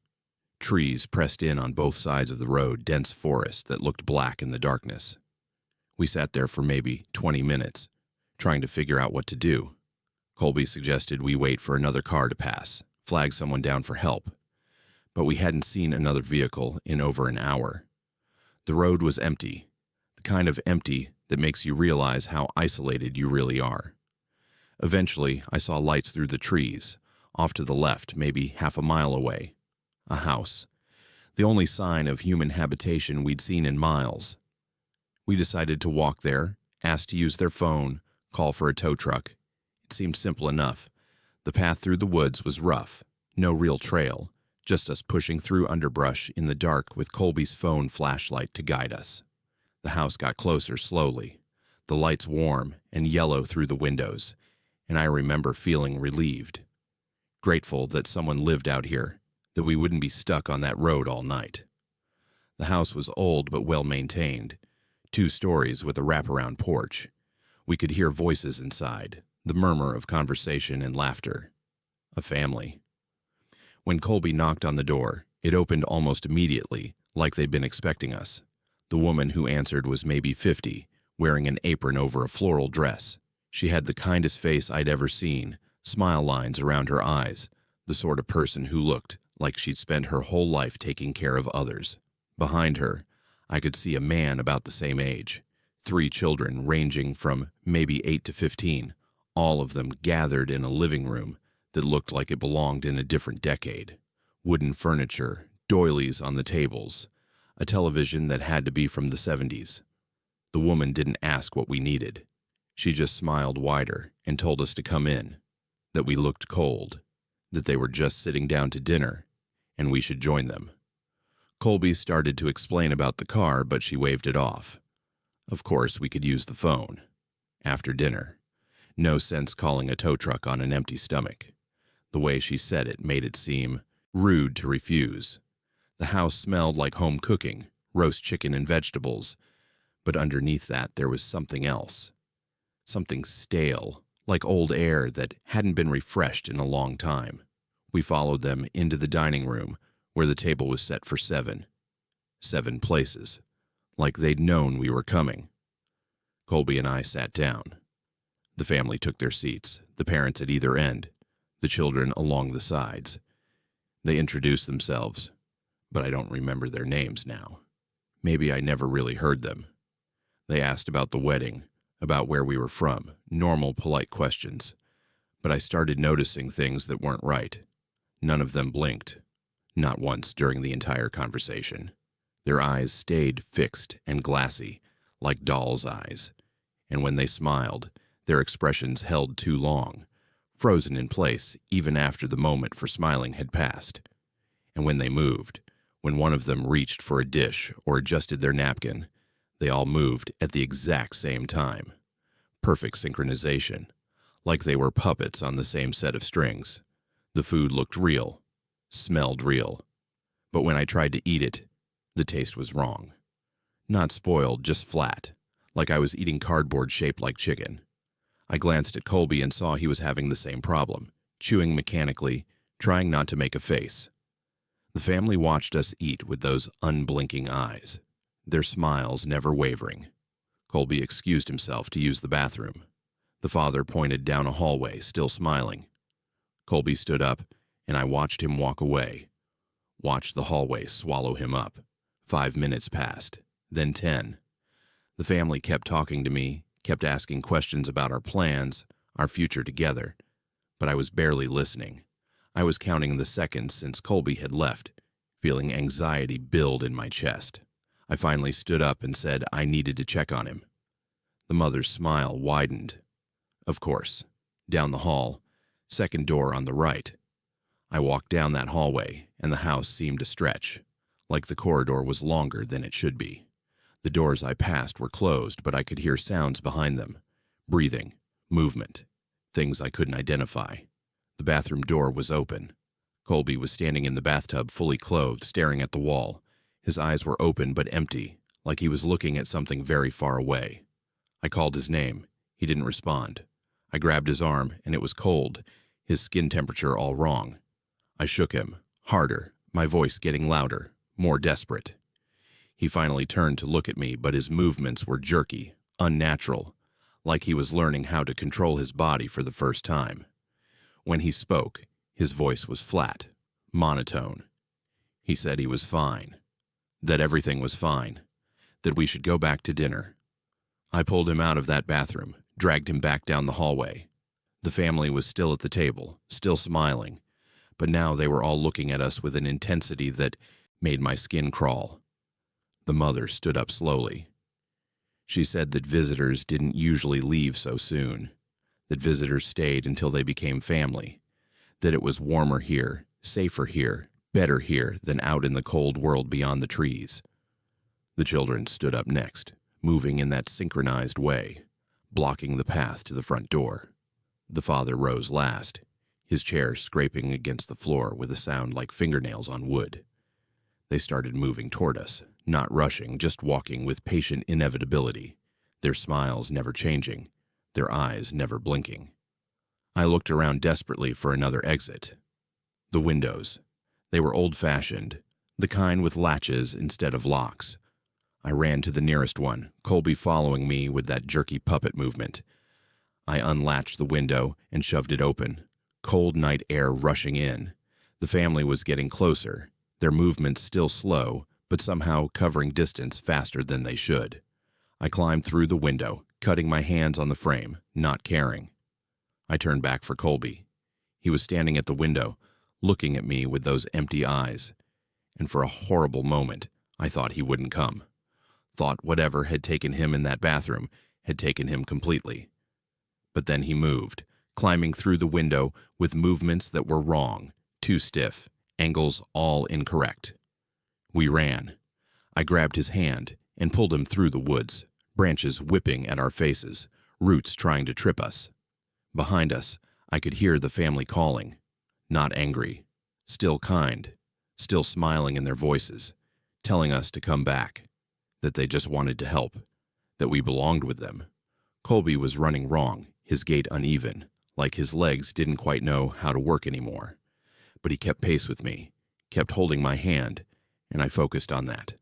Trees pressed in on both sides of the road, dense forest that looked black in the darkness. We sat there for maybe 20 minutes, trying to figure out what to do. Colby suggested we wait for another car to pass, flag someone down for help. But we hadn't seen another vehicle in over an hour. The road was empty, the kind of empty that makes you realize how isolated you really are. Eventually, I saw lights through the trees, off to the left, maybe half a mile away. A house. The only sign of human habitation we'd seen in miles. We decided to walk there, ask to use their phone, call for a tow truck. It seemed simple enough. The path through the woods was rough, no real trail, just us pushing through underbrush in the dark with Colby's phone flashlight to guide us. The house got closer slowly, the lights warm and yellow through the windows, and I remember feeling relieved. Grateful that someone lived out here, that we wouldn't be stuck on that road all night. The house was old but well-maintained, 2 stories with a wraparound porch. We could hear voices inside, the murmur of conversation and laughter. A family. When Colby knocked on the door, it opened almost immediately, like they'd been expecting us. The woman who answered was maybe 50, wearing an apron over a floral dress. She had the kindest face I'd ever seen, smile lines around her eyes, the sort of person who looked like she'd spent her whole life taking care of others. Behind her, I could see a man about the same age, 3 children ranging from maybe 8 to 15, all of them gathered in a living room that looked like it belonged in a different decade. Wooden furniture, doilies on the tables, a television that had to be from the 70s. The woman didn't ask what we needed. She just smiled wider and told us to come in, that we looked cold, that they were just sitting down to dinner, and we should join them. Colby started to explain about the car, but she waved it off. Of course, we could use the phone. After dinner. No sense calling a tow truck on an empty stomach. The way she said it made it seem rude to refuse. The house smelled like home cooking, roast chicken and vegetables, but underneath that there was something else. Something stale, like old air that hadn't been refreshed in a long time. We followed them into the dining room, where the table was set for 7. 7 places, like they'd known we were coming. Colby and I sat down. The family took their seats, the parents at either end, the children along the sides. They introduced themselves, but I don't remember their names now. Maybe I never really heard them. They asked about the wedding, about where we were from, normal, polite questions. But I started noticing things that weren't right. None of them blinked, not once during the entire conversation. Their eyes stayed fixed and glassy, like dolls' eyes, and when they smiled, their expressions held too long, frozen in place even after the moment for smiling had passed. And when they moved, when one of them reached for a dish or adjusted their napkin, they all moved at the exact same time. Perfect synchronization, like they were puppets on the same set of strings. The food looked real, smelled real. But when I tried to eat it, the taste was wrong. Not spoiled, just flat, like I was eating cardboard shaped like chicken. I glanced at Colby and saw he was having the same problem, chewing mechanically, trying not to make a face. The family watched us eat with those unblinking eyes, their smiles never wavering. Colby excused himself to use the bathroom. The father pointed down a hallway, still smiling. Colby stood up, and I watched him walk away. Watched the hallway swallow him up. 5 minutes passed, then 10. The family kept talking to me, kept asking questions about our plans, our future together, but I was barely listening. I was counting the seconds since Colby had left, feeling anxiety build in my chest. I finally stood up and said I needed to check on him. The mother's smile widened. Of course, down the hall, second door on the right. I walked down that hallway, and the house seemed to stretch, like the corridor was longer than it should be. The doors I passed were closed, but I could hear sounds behind them. Breathing, movement, things I couldn't identify. The bathroom door was open. Colby was standing in the bathtub, fully clothed, staring at the wall. His eyes were open but empty, like he was looking at something very far away. I called his name. He didn't respond. I grabbed his arm, and it was cold, his skin temperature all wrong. I shook him, harder, my voice getting louder, more desperate. He finally turned to look at me, but his movements were jerky, unnatural, like he was learning how to control his body for the first time. When he spoke, his voice was flat, monotone. He said he was fine, that everything was fine, that we should go back to dinner. I pulled him out of that bathroom, dragged him back down the hallway. The family was still at the table, still smiling, but now they were all looking at us with an intensity that made my skin crawl. The mother stood up slowly. She said that visitors didn't usually leave so soon, that visitors stayed until they became family, that it was warmer here, safer here, better here than out in the cold world beyond the trees. The children stood up next, moving in that synchronized way, blocking the path to the front door. The father rose last, his chair scraping against the floor with a sound like fingernails on wood. They started moving toward us, not rushing, just walking with patient inevitability, their smiles never changing, their eyes never blinking. I looked around desperately for another exit. The windows. They were old-fashioned, the kind with latches instead of locks. I ran to the nearest one, Colby following me with that jerky puppet movement. I unlatched the window and shoved it open, cold night air rushing in. The family was getting closer, their movements still slow, but somehow covering distance faster than they should. I climbed through the window, cutting my hands on the frame, not caring. I turned back for Colby. He was standing at the window, looking at me with those empty eyes, and for a horrible moment, I thought he wouldn't come. Thought whatever had taken him in that bathroom had taken him completely. But then he moved, climbing through the window with movements that were wrong, too stiff, angles all incorrect. We ran. I grabbed his hand and pulled him through the woods, branches whipping at our faces, roots trying to trip us. Behind us, I could hear the family calling, not angry, still kind, still smiling in their voices, telling us to come back, that they just wanted to help, that we belonged with them. Colby was running wrong, his gait uneven, like his legs didn't quite know how to work anymore. But he kept pace with me, kept holding my hand, and I focused on that,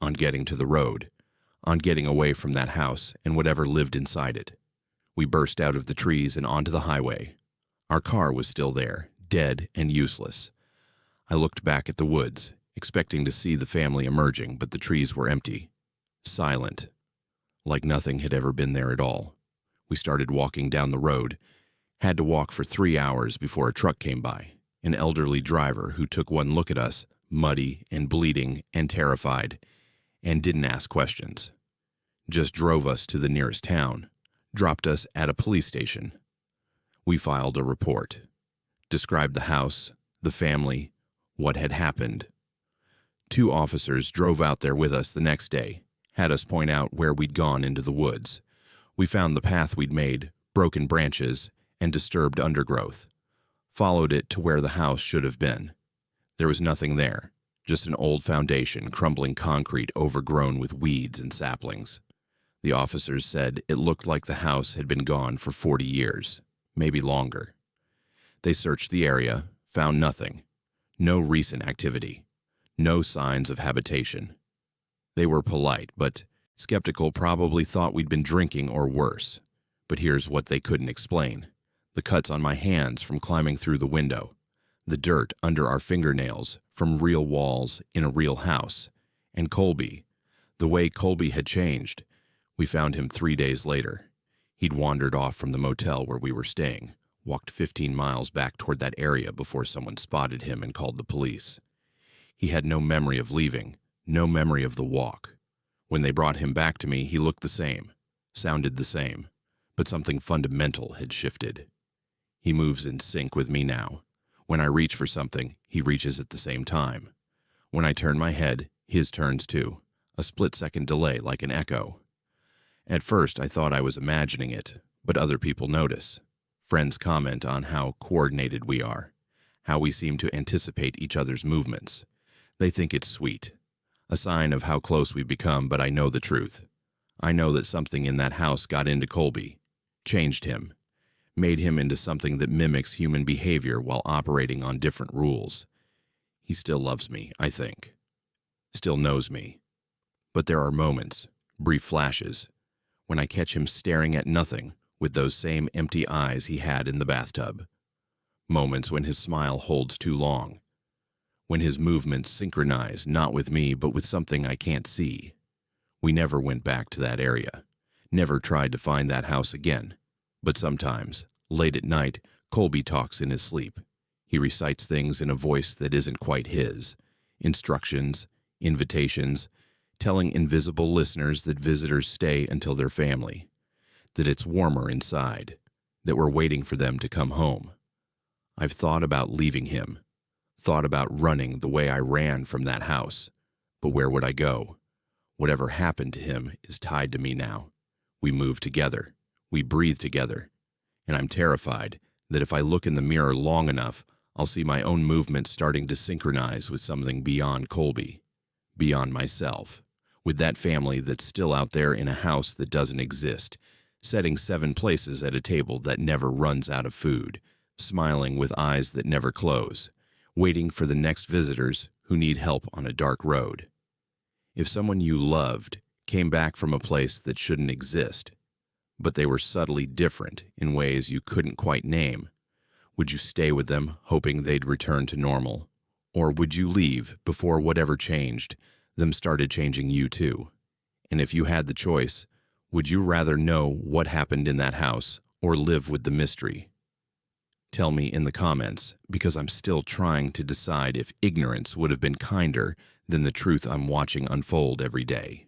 on getting to the road, on getting away from that house and whatever lived inside it. We burst out of the trees and onto the highway. Our car was still there, dead and useless. I looked back at the woods, expecting to see the family emerging, but the trees were empty, silent, like nothing had ever been there at all. We started walking down the road, had to walk for 3 hours before a truck came by, an elderly driver who took one look at us, muddy and bleeding and terrified, and didn't ask questions. Just drove us to the nearest town, dropped us at a police station. We filed a report, described the house, the family, what had happened. 2 officers drove out there with us the next day, had us point out where we'd gone into the woods. We found the path we'd made, broken branches, and disturbed undergrowth. Followed it to where the house should have been. There was nothing there, just an old foundation, crumbling concrete overgrown with weeds and saplings. The officers said it looked like the house had been gone for 40 years, maybe longer. They searched the area, found nothing. No recent activity. No signs of habitation. They were polite, but skeptical, probably thought we'd been drinking or worse. But here's what they couldn't explain. The cuts on my hands from climbing through the window. The dirt under our fingernails from real walls in a real house. And Colby. The way Colby had changed. We found him 3 days later. He'd wandered off from the motel where we were staying, walked 15 miles back toward that area before someone spotted him and called the police. He had no memory of leaving, no memory of the walk. When they brought him back to me, he looked the same, sounded the same, but something fundamental had shifted. He moves in sync with me now. When I reach for something, he reaches at the same time. When I turn my head, his turns too, a split-second delay like an echo. At first, I thought I was imagining it, but other people notice. Friends comment on how coordinated we are, how we seem to anticipate each other's movements. They think it's sweet, a sign of how close we've become, but I know the truth. I know that something in that house got into Colby, changed him, made him into something that mimics human behavior while operating on different rules. He still loves me, I think. Still knows me. But there are moments, brief flashes, when I catch him staring at nothing with those same empty eyes he had in the bathtub. Moments when his smile holds too long. When his movements synchronize not with me but with something I can't see. We never went back to that area. Never tried to find that house again. But sometimes, late at night, Colby talks in his sleep. He recites things in a voice that isn't quite his. Instructions, invitations, telling invisible listeners that visitors stay until their family, that it's warmer inside, that we're waiting for them to come home. I've thought about leaving him, thought about running the way I ran from that house. But where would I go? Whatever happened to him is tied to me now. We move together. We breathe together. And I'm terrified that if I look in the mirror long enough, I'll see my own movements starting to synchronize with something beyond Colby, beyond myself, with that family that's still out there in a house that doesn't exist, setting 7 places at a table that never runs out of food, smiling with eyes that never close, waiting for the next visitors who need help on a dark road. If someone you loved came back from a place that shouldn't exist, but they were subtly different in ways you couldn't quite name, would you stay with them hoping they'd return to normal? Or would you leave before whatever changed, them started changing you too? And if you had the choice, would you rather know what happened in that house or live with the mystery? Tell me in the comments, because I'm still trying to decide if ignorance would have been kinder than the truth I'm watching unfold every day.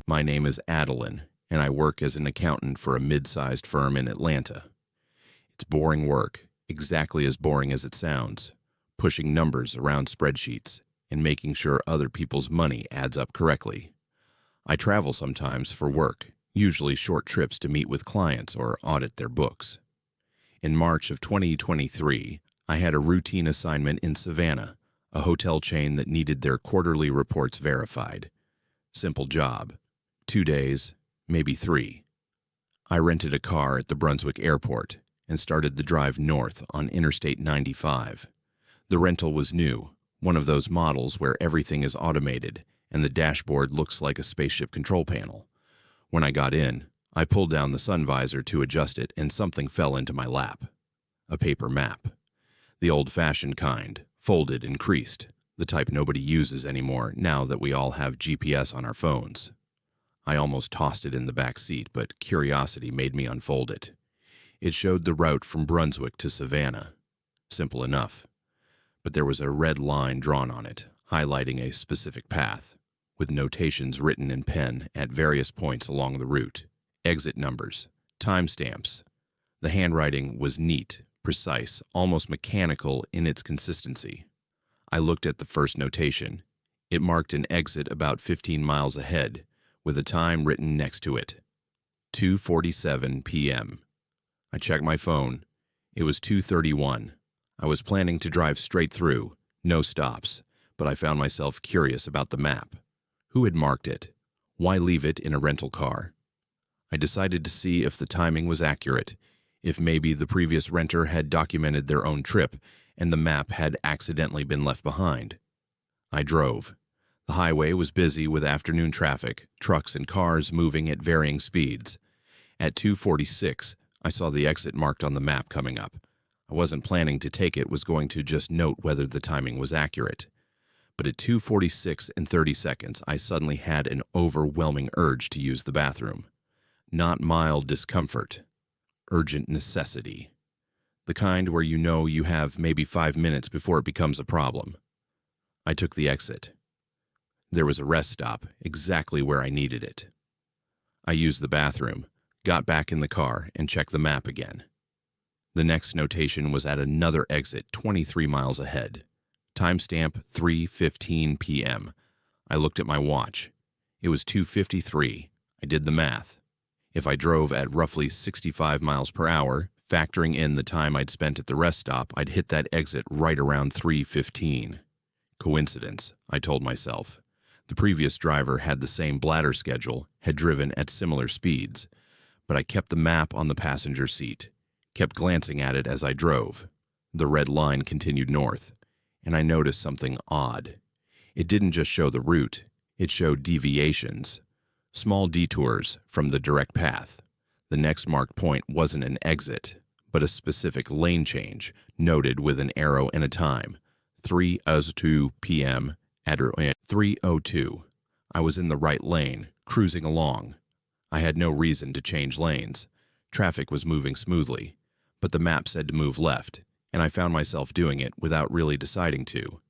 My name is Adeline, and I work as an accountant for a mid-sized firm in Atlanta. It's boring work, exactly as boring as it sounds, pushing numbers around spreadsheets and making sure other people's money adds up correctly. I travel sometimes for work, usually short trips to meet with clients or audit their books. In March of 2023, I had a routine assignment in Savannah, a hotel chain that needed their quarterly reports verified. Simple job. 2 days, maybe 3. I rented a car at the Brunswick airport and started the drive north on Interstate 95. The rental was new, one of those models where everything is automated and the dashboard looks like a spaceship control panel. When I got in, I pulled down the sun visor to adjust it and something fell into my lap. A paper map. The old-fashioned kind, folded and creased, the type nobody uses anymore now that we all have GPS on our phones. I almost tossed it in the back seat, but curiosity made me unfold it. It showed the route from Brunswick to Savannah. Simple enough. But there was a red line drawn on it, highlighting a specific path, with notations written in pen at various points along the route, exit numbers, timestamps. The handwriting was neat, precise, almost mechanical in its consistency. I looked at the first notation. It marked an exit about 15 miles ahead, with a time written next to it. 2:47 p.m. I checked my phone. It was 2:31. I was planning to drive straight through, no stops, but I found myself curious about the map. Who had marked it? Why leave it in a rental car? I decided to see if the timing was accurate, if maybe the previous renter had documented their own trip and the map had accidentally been left behind. I drove. The highway was busy with afternoon traffic, trucks and cars moving at varying speeds. At 2:46, I saw the exit marked on the map coming up. I wasn't planning to take it, was going to just note whether the timing was accurate. But at 2:46 and 30 seconds, I suddenly had an overwhelming urge to use the bathroom. Not mild discomfort, urgent necessity. The kind where you know you have maybe 5 minutes before it becomes a problem. I took the exit. There was a rest stop exactly where I needed it. I used the bathroom, got back in the car, and checked the map again. The next notation was at another exit 23 miles ahead. Timestamp 3:15 p.m. I looked at my watch. It was 2:53. I did the math. If I drove at roughly 65 miles per hour, factoring in the time I'd spent at the rest stop, I'd hit that exit right around 3:15. Coincidence, I told myself. The previous driver had the same bladder schedule, had driven at similar speeds, but I kept the map on the passenger seat, kept glancing at it as I drove. The red line continued north, and I noticed something odd. It didn't just show the route, it showed deviations, small detours from the direct path. The next marked point wasn't an exit, but a specific lane change, noted with an arrow and a time, 3:02 p.m. at 3:02. I was in the right lane, cruising along. I had no reason to change lanes. Traffic was moving smoothly, but the map said to move left, and I found myself doing it without really deciding to.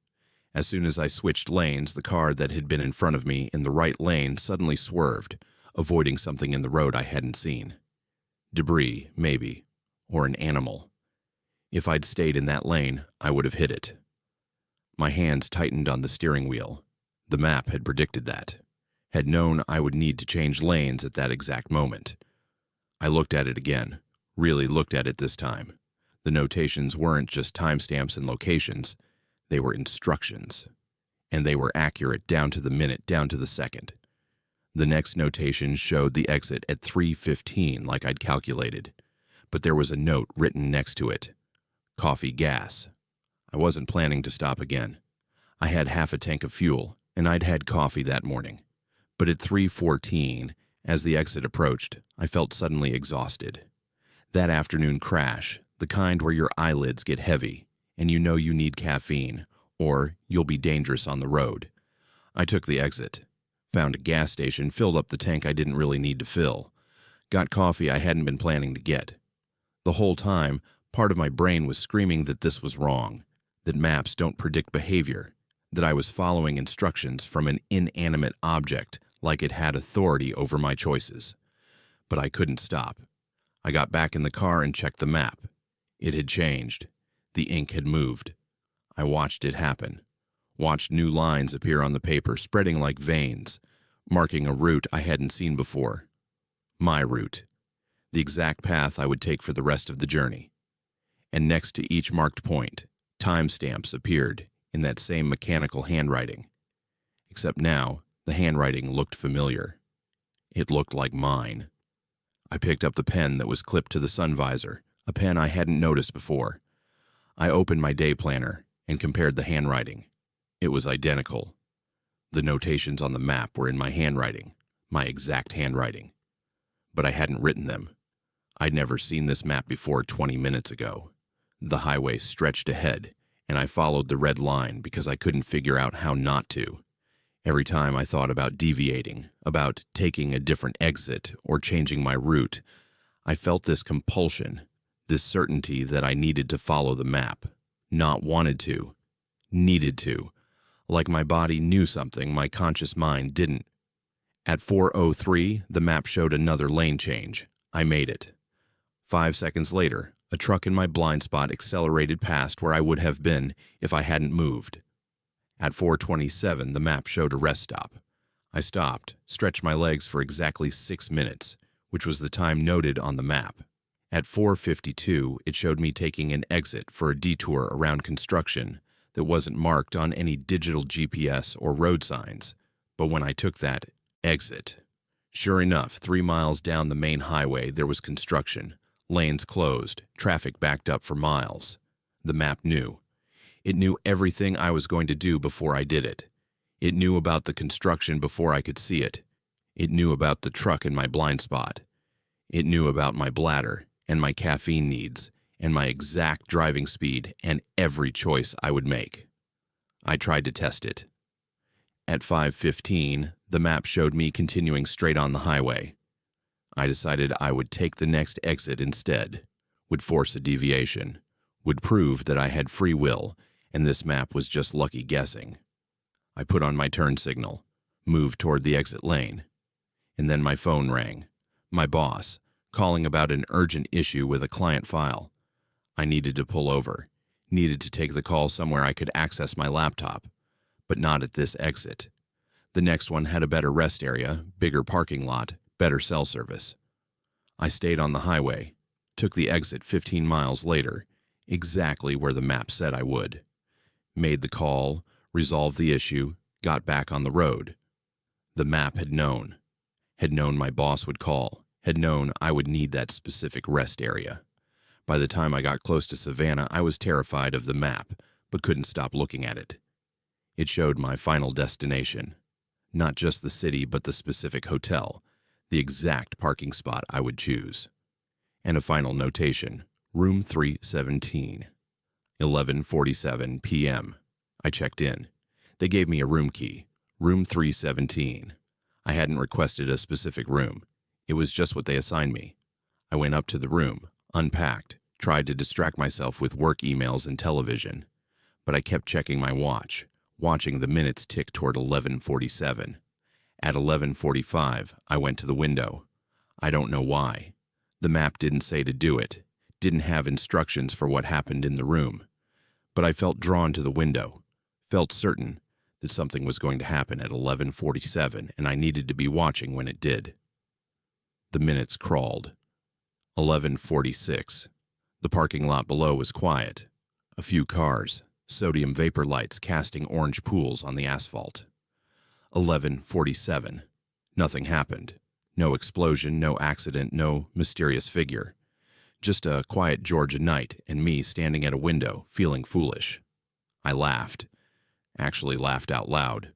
As soon as I switched lanes, the car that had been in front of me in the right lane suddenly swerved, avoiding something in the road I hadn't seen. Debris, maybe, or an animal. If I'd stayed in that lane, I would have hit it. My hands tightened on the steering wheel. The map had predicted that, had known I would need to change lanes at that exact moment. I looked at it again, really looked at it this time. The notations weren't just timestamps and locations, they were instructions. And they were accurate down to the minute, down to the second. The next notation showed the exit at 3:15 like I'd calculated, but there was a note written next to it. Coffee gas. I wasn't planning to stop again. I had half a tank of fuel, and I'd had coffee that morning. But at 3:14, as the exit approached, I felt suddenly exhausted. That afternoon crash, the kind where your eyelids get heavy, and you know you need caffeine, or you'll be dangerous on the road. I took the exit, found a gas station, filled up the tank I didn't really need to fill, got coffee I hadn't been planning to get. The whole time, part of my brain was screaming that this was wrong, that maps don't predict behavior, that I was following instructions from an inanimate object like it had authority over my choices. But I couldn't stop. I got back in the car and checked the map. It had changed. The ink had moved. I watched it happen. Watched new lines appear on the paper, spreading like veins, marking a route I hadn't seen before. My route. The exact path I would take for the rest of the journey. And next to each marked point, timestamps appeared in that same mechanical handwriting. Except now, the handwriting looked familiar. It looked like mine. I picked up the pen that was clipped to the sun visor, a pen I hadn't noticed before. I opened my day planner and compared the handwriting. It was identical. The notations on the map were in my handwriting, my exact handwriting. But I hadn't written them. I'd never seen this map before 20 minutes ago. The highway stretched ahead, and I followed the red line because I couldn't figure out how not to. Every time I thought about deviating, about taking a different exit or changing my route, I felt this compulsion, this certainty that I needed to follow the map. Not wanted to, needed to. Like my body knew something my conscious mind didn't. At 4:03, the map showed another lane change. I made it. 5 seconds later, a truck in my blind spot accelerated past where I would have been if I hadn't moved. At 4:27, the map showed a rest stop. I stopped, stretched my legs for exactly 6 minutes, which was the time noted on the map. At 4:52, it showed me taking an exit for a detour around construction that wasn't marked on any digital GPS or road signs. But when I took that exit, sure enough, 3 miles down the main highway, there was construction. Lanes closed, traffic backed up for miles. The map knew. It knew everything I was going to do before I did it. It knew about the construction before I could see it. It knew about the truck in my blind spot. It knew about my bladder and my caffeine needs and my exact driving speed and every choice I would make. I tried to test it. At 5:15, the map showed me continuing straight on the highway. I decided I would take the next exit instead, would force a deviation, would prove that I had free will, and this map was just lucky guessing. I put on my turn signal, moved toward the exit lane, and then my phone rang. My boss, calling about an urgent issue with a client file. I needed to pull over, needed to take the call somewhere I could access my laptop, but not at this exit. The next one had a better rest area, bigger parking lot, better cell service. I stayed on the highway, took the exit 15 miles later, exactly where the map said I would. Made the call, resolved the issue, got back on the road. The map had known my boss would call, had known I would need that specific rest area. By the time I got close to Savannah, I was terrified of the map, but couldn't stop looking at it. It showed my final destination. Not just the city, but the specific hotel, the exact parking spot I would choose. And a final notation, room 317. 11:47 p.m. I checked in. They gave me a room key, room 317. I hadn't requested a specific room. It was just what they assigned me. I went up to the room, unpacked, tried to distract myself with work emails and television. But I kept checking my watch, watching the minutes tick toward 11:47. At 11:45, I went to the window. I don't know why. The map didn't say to do it, didn't have instructions for what happened in the room. But I felt drawn to the window, felt certain that something was going to happen at 11:47, and I needed to be watching when it did. The minutes crawled. 11:46. The parking lot below was quiet. A few cars, sodium vapor lights casting orange pools on the asphalt. 11:47. Nothing happened. No explosion, no accident, no mysterious figure. Just a quiet Georgia night and me standing at a window, feeling foolish. I laughed. Actually laughed out loud.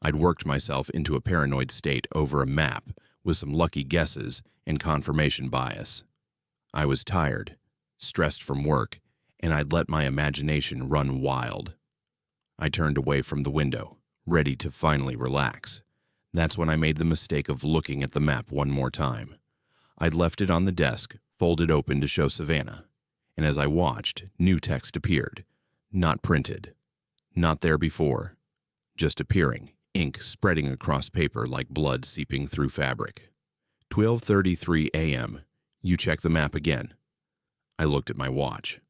I'd worked myself into a paranoid state over a map with some lucky guesses and confirmation bias. I was tired, stressed from work, and I'd let my imagination run wild. I turned away from the window, ready to finally relax. That's when I made the mistake of looking at the map one more time. I'd left it on the desk, folded open to show Savannah, and as I watched, new text appeared. Not printed. Not there before. Just appearing, ink spreading across paper like blood seeping through fabric. 12:33 a.m. You check the map again. I looked at my watch.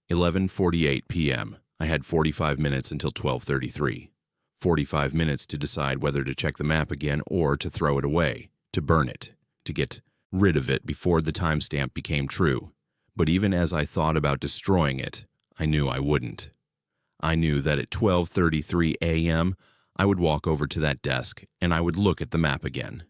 11:48 p.m. I had 45 minutes until 12:33. 45 minutes to decide whether to check the map again or to throw it away, to burn it, to get rid of it before the timestamp became true. But even as I thought about destroying it, I knew I wouldn't. I knew that at 12:33 a.m., I would walk over to that desk and I would look at the map again.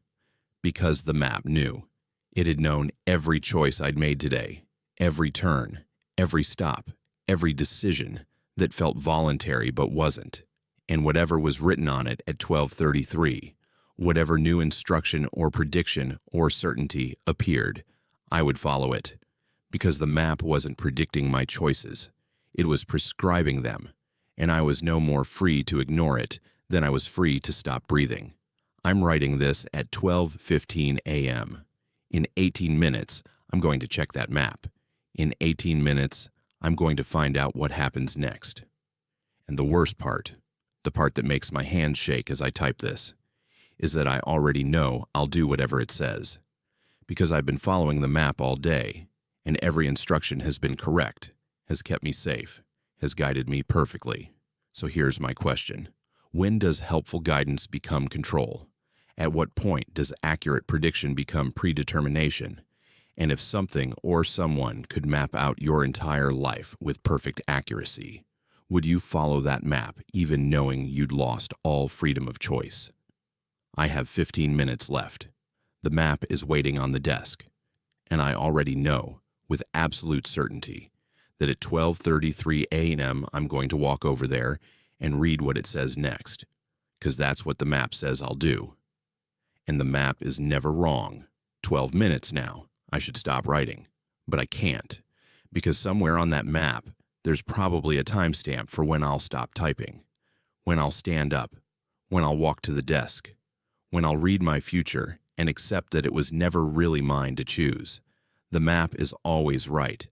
Because the map knew. It had known every choice I'd made today, every turn, every stop, every decision that felt voluntary but wasn't. And whatever was written on it at 12:33, whatever new instruction or prediction or certainty appeared, I would follow it. Because the map wasn't predicting my choices. It was prescribing them. And I was no more free to ignore it than I was free to stop breathing. I'm writing this at 12:15 a.m. In 18 minutes, I'm going to check that map. In 18 minutes, I'm going to find out what happens next. And the worst part, the part that makes my hands shake as I type this, is that I already know I'll do whatever it says. Because I've been following the map all day, and every instruction has been correct, has kept me safe, has guided me perfectly. So here's my question. When does helpful guidance become control? At what point does accurate prediction become predetermination? And if something or someone could map out your entire life with perfect accuracy, would you follow that map even knowing you'd lost all freedom of choice? I have 15 minutes left. The map is waiting on the desk, and I already know, with absolute certainty, that at 12:33 a.m. I'm going to walk over there and read what it says next, because that's what the map says I'll do. And the map is never wrong. 12 minutes now. I should stop writing, but I can't, because somewhere on that map, there's probably a timestamp for when I'll stop typing, when I'll stand up, when I'll walk to the desk, when I'll read my future and accept that it was never really mine to choose. The map is always right,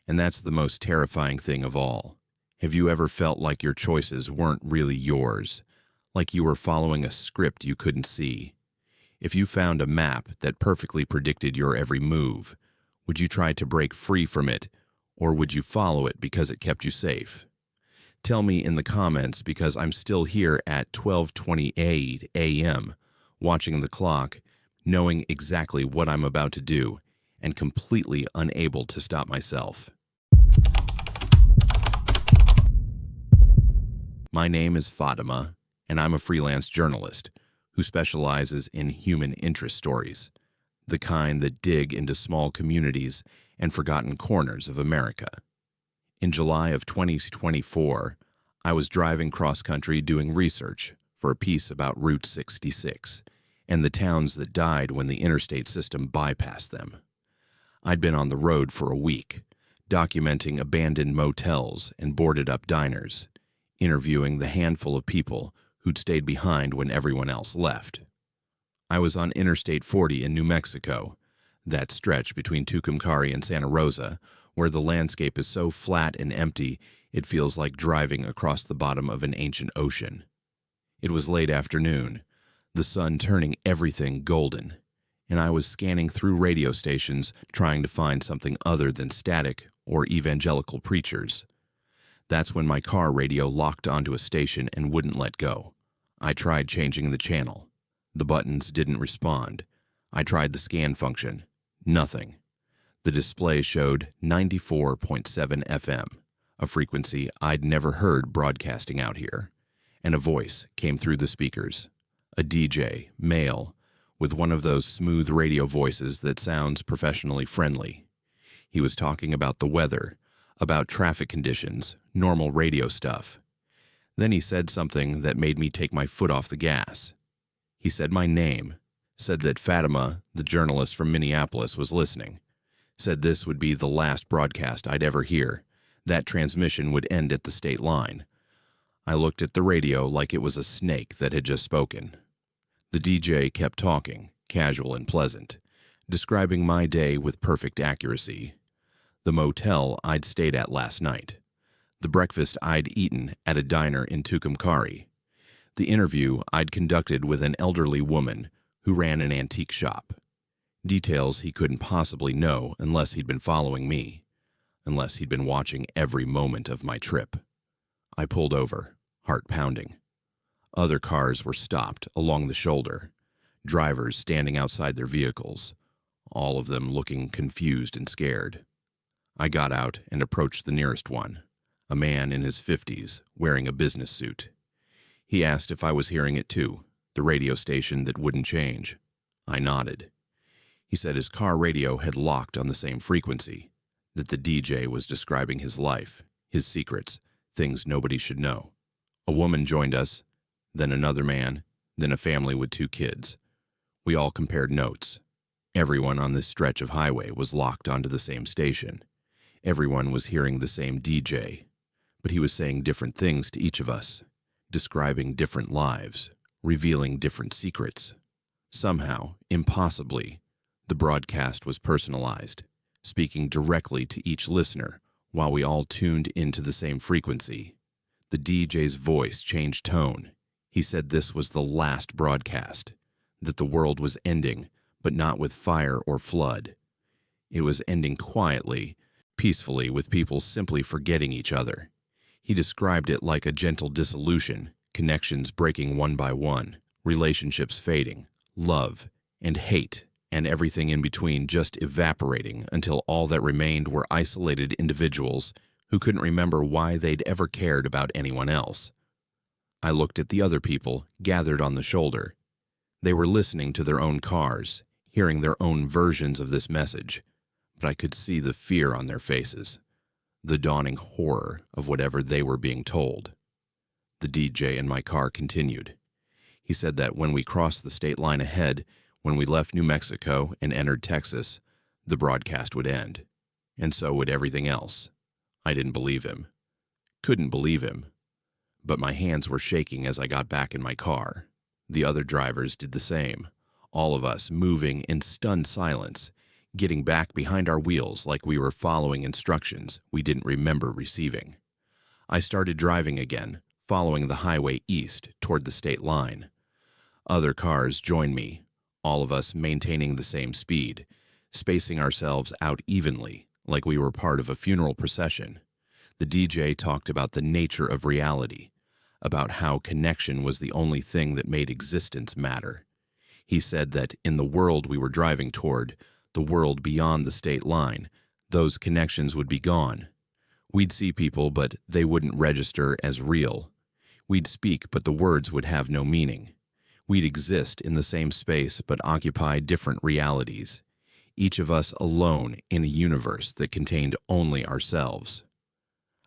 and that's the most terrifying thing of all. Have you ever felt like your choices weren't really yours, like you were following a script you couldn't see? If you found a map that perfectly predicted your every move, would you try to break free from it, or would you follow it because it kept you safe? Tell me in the comments, because I'm still here at 12:28 a.m., watching the clock, knowing exactly what I'm about to do, and completely unable to stop myself. My name is Fatima, and I'm a freelance journalist who specializes in human interest stories, the kind that dig into small communities and forgotten corners of America. In July of 2024, I was driving cross-country doing research for a piece about Route 66 and the towns that died when the interstate system bypassed them. I'd been on the road for a week, documenting abandoned motels and boarded-up diners, interviewing the handful of people who'd stayed behind when everyone else left. I was on Interstate 40 in New Mexico, that stretch between Tucumcari and Santa Rosa, where the landscape is so flat and empty it feels like driving across the bottom of an ancient ocean. It was late afternoon, the sun turning everything golden, and I was scanning through radio stations trying to find something other than static or evangelical preachers. That's when my car radio locked onto a station and wouldn't let go. I tried changing the channel. The buttons didn't respond. I tried the scan function. Nothing. The display showed 94.7 FM, a frequency I'd never heard broadcasting out here, and a voice came through the speakers. A DJ, male, with one of those smooth radio voices that sounds professionally friendly. He was talking about the weather, about traffic conditions, normal radio stuff. Then he said something that made me take my foot off the gas. He said my name, said that Fatima, the journalist from Minneapolis, was listening, said this would be the last broadcast I'd ever hear. That transmission would end at the state line. I looked at the radio like it was a snake that had just spoken. The DJ kept talking, casual and pleasant, describing my day with perfect accuracy. The motel I'd stayed at last night. The breakfast I'd eaten at a diner in Tucumcari. The interview I'd conducted with an elderly woman who ran an antique shop. Details he couldn't possibly know unless he'd been following me, unless he'd been watching every moment of my trip. I pulled over, heart pounding. Other cars were stopped along the shoulder, drivers standing outside their vehicles, all of them looking confused and scared. I got out and approached the nearest one, a man in his 50s wearing a business suit. He asked if I was hearing it too, the radio station that wouldn't change. I nodded. He said his car radio had locked on the same frequency, that the DJ was describing his life, his secrets, things nobody should know. A woman joined us, then another man, then a family with 2 kids. We all compared notes. Everyone on this stretch of highway was locked onto the same station. Everyone was hearing the same DJ, but he was saying different things to each of us, describing different lives, revealing different secrets. Somehow, impossibly, the broadcast was personalized, speaking directly to each listener while we all tuned into the same frequency. The DJ's voice changed tone. He said this was the last broadcast, that the world was ending, but not with fire or flood. It was ending quietly, peacefully, with people simply forgetting each other. He described it like a gentle dissolution, connections breaking one by one, relationships fading, love and hate and everything in between just evaporating until all that remained were isolated individuals who couldn't remember why they'd ever cared about anyone else. I looked at the other people gathered on the shoulder. They were listening to their own cars, hearing their own versions of this message, but I could see the fear on their faces, the dawning horror of whatever they were being told. The DJ in my car continued. He said that when we crossed the state line ahead, when we left New Mexico and entered Texas, the broadcast would end, and so would everything else. I didn't believe him. Couldn't believe him. but my hands were shaking as I got back in my car. The other drivers did the same, all of us moving in stunned silence, getting back behind our wheels like we were following instructions we didn't remember receiving. I started driving again, following the highway east toward the state line. Other cars joined me, all of us maintaining the same speed, spacing ourselves out evenly, like we were part of a funeral procession. The DJ talked about the nature of reality, about how connection was the only thing that made existence matter. He said that in the world we were driving toward, the world beyond the state line, those connections would be gone. We'd see people, but they wouldn't register as real. We'd speak, but the words would have no meaning. We'd exist in the same space, but occupy different realities, each of us alone in a universe that contained only ourselves.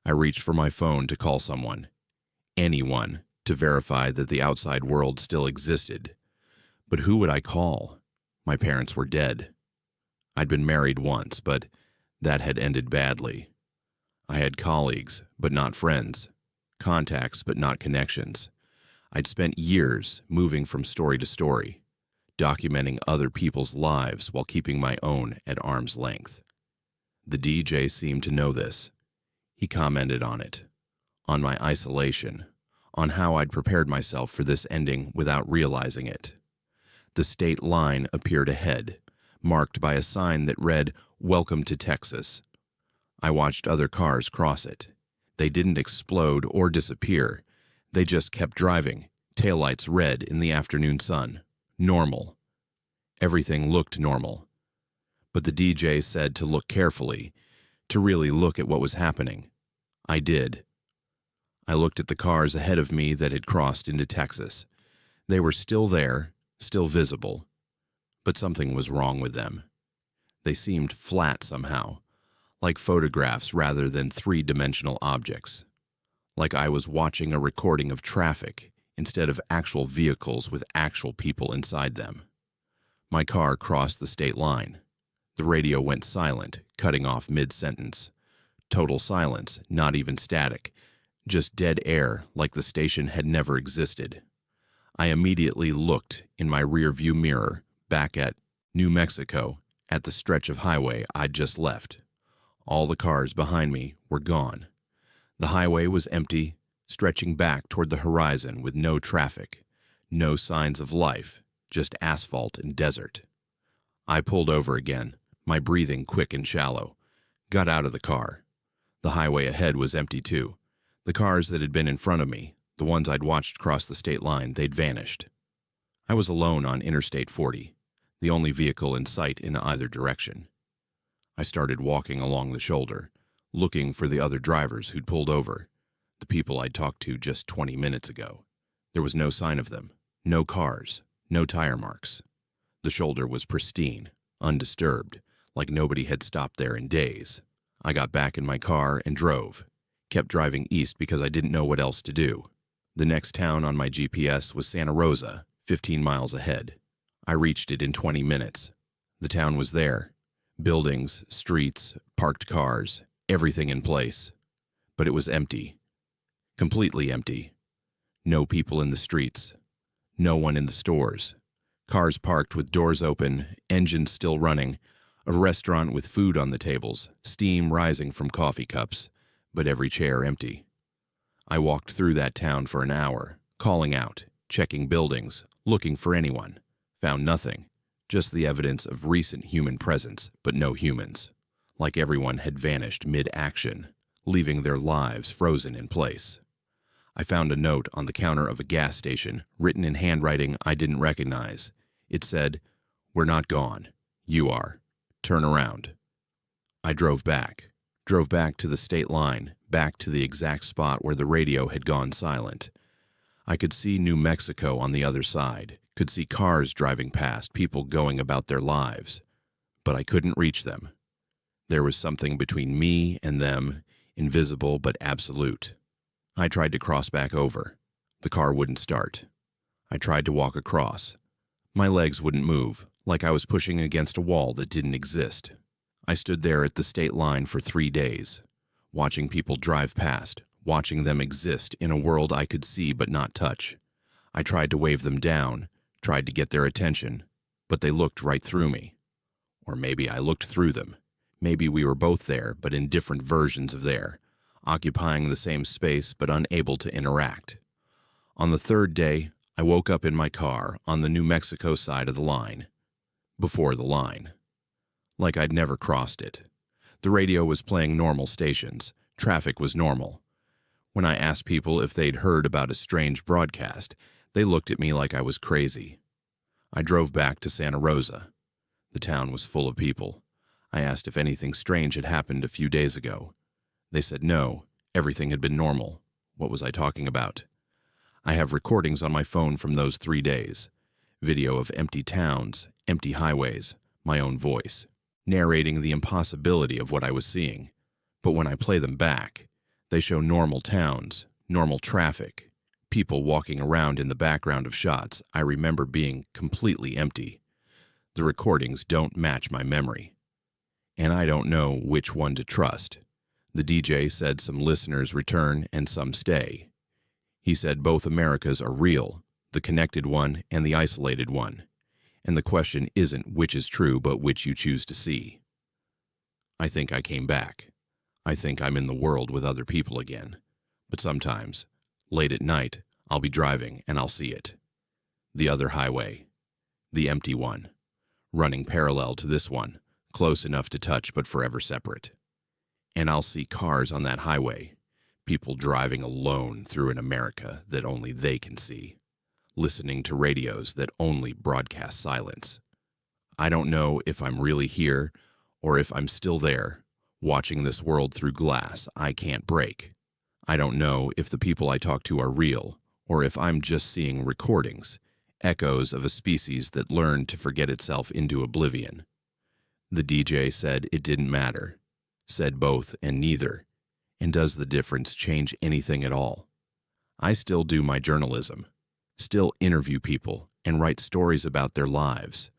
I reached for my phone to call someone, anyone, to verify that the outside world still existed. But who would I call? My parents were dead. I'd been married once, but that had ended badly. I had colleagues, but not friends, contacts, but not connections. I'd spent years moving from story to story, documenting other people's lives while keeping my own at arm's length. The DJ seemed to know this. He commented on it, on my isolation, on how I'd prepared myself for this ending without realizing it. The state line appeared ahead, marked by a sign that read, "Welcome to Texas." I watched other cars cross it. They didn't explode or disappear. They just kept driving, taillights red in the afternoon sun. Normal. Everything looked normal. But the DJ said to look carefully, to really look at what was happening. I did. I looked at the cars ahead of me that had crossed into Texas. They were still there, still visible, but something was wrong with them. They seemed flat somehow, like photographs rather than three-dimensional objects, like I was watching a recording of traffic instead of actual vehicles with actual people inside them. My car crossed the state line. The radio went silent, cutting off mid-sentence. Total silence, not even static, just dead air like the station had never existed. I immediately looked in my rear-view mirror back at New Mexico, at the stretch of highway I'd just left. All the cars behind me were gone. The highway was empty, stretching back toward the horizon with no traffic, no signs of life, just asphalt and desert. I pulled over again, my breathing quick and shallow, got out of the car. The highway ahead was empty too. The cars that had been in front of me, the ones I'd watched cross the state line, they'd vanished. I was alone on Interstate 40, the only vehicle in sight in either direction. I started walking along the shoulder, looking for the other drivers who'd pulled over, the people I'd talked to just 20 minutes ago. There was no sign of them, no cars, no tire marks. The shoulder was pristine, undisturbed, like nobody had stopped there in days. I got back in my car and drove, kept driving east because I didn't know what else to do. The next town on my GPS was Santa Rosa, 15 miles ahead. I reached it in 20 minutes. The town was there. Buildings, streets, parked cars, everything in place. But it was empty. Completely empty. No people in the streets. No one in the stores. Cars parked with doors open, engines still running, a restaurant with food on the tables, steam rising from coffee cups, but every chair empty. I walked through that town for an hour, calling out, checking buildings, looking for anyone. Found nothing, just the evidence of recent human presence, but no humans. Like everyone had vanished mid-action, leaving their lives frozen in place. I found a note on the counter of a gas station, written in handwriting I didn't recognize. It said, "We're not gone. You are. Turn around." I drove back to the state line, back to the exact spot where the radio had gone silent. I could see New Mexico on the other side, could see cars driving past, people going about their lives, but I couldn't reach them. There was something between me and them, invisible but absolute. I tried to cross back over. The car wouldn't start. I tried to walk across. My legs wouldn't move, like I was pushing against a wall that didn't exist. I stood there at the state line for 3 days, watching people drive past, watching them exist in a world I could see but not touch. I tried to wave them down, tried to get their attention, but they looked right through me. Or maybe I looked through them. Maybe we were both there, but in different versions of there, occupying the same space but unable to interact. On the third day, I woke up in my car on the New Mexico side of the line. Before the line. Like I'd never crossed it. The radio was playing normal stations. Traffic was normal. When I asked people if they'd heard about a strange broadcast, they looked at me like I was crazy. I drove back to Santa Rosa. The town was full of people. I asked if anything strange had happened a few days ago. They said no, everything had been normal. What was I talking about? I have recordings on my phone from those 3 days. Video of empty towns, empty highways, my own voice, narrating the impossibility of what I was seeing. But when I play them back, they show normal towns, normal traffic, people walking around in the background of shots I remember being completely empty. The recordings don't match my memory. And I don't know which one to trust. The DJ said some listeners return and some stay. He said both Americas are real, the connected one and the isolated one. And the question isn't which is true, but which you choose to see. I think I came back. I think I'm in the world with other people again. But sometimes, late at night, I'll be driving and I'll see it. The other highway. The empty one. Running parallel to this one, close enough to touch but forever separate. And I'll see cars on that highway, people driving alone through an America that only they can see, listening to radios that only broadcast silence. I don't know if I'm really here or if I'm still there, watching this world through glass I can't break. I don't know if the people I talk to are real or if I'm just seeing recordings, echoes of a species that learned to forget itself into oblivion. The DJ said it didn't matter, said both and neither, and does the difference change anything at all? I still do my journalism, still interview people and write stories about their lives,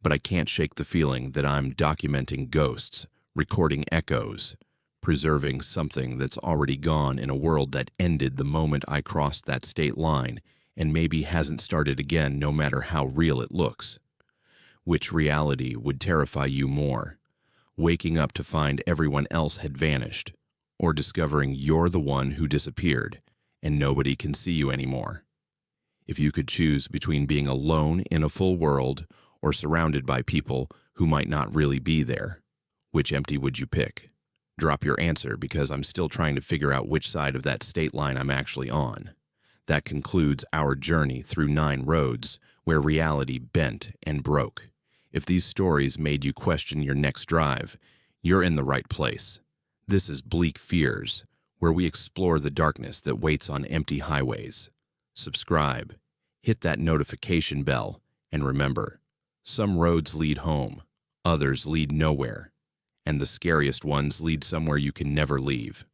but I can't shake the feeling that I'm documenting ghosts, recording echoes, preserving something that's already gone in a world that ended the moment I crossed that state line and maybe hasn't started again no matter how real it looks. Which reality would terrify you more? Waking up to find everyone else had vanished, or discovering you're the one who disappeared and nobody can see you anymore? If you could choose between being alone in a full world or surrounded by people who might not really be there, which empty would you pick? Drop your answer because I'm still trying to figure out which side of that state line I'm actually on. That concludes our journey through 9 roads where reality bent and broke. If these stories made you question your next drive, you're in the right place. This is Bleak Fears, where we explore the darkness that waits on empty highways. Subscribe, hit that notification bell, and remember, some roads lead home, others lead nowhere, and the scariest ones lead somewhere you can never leave.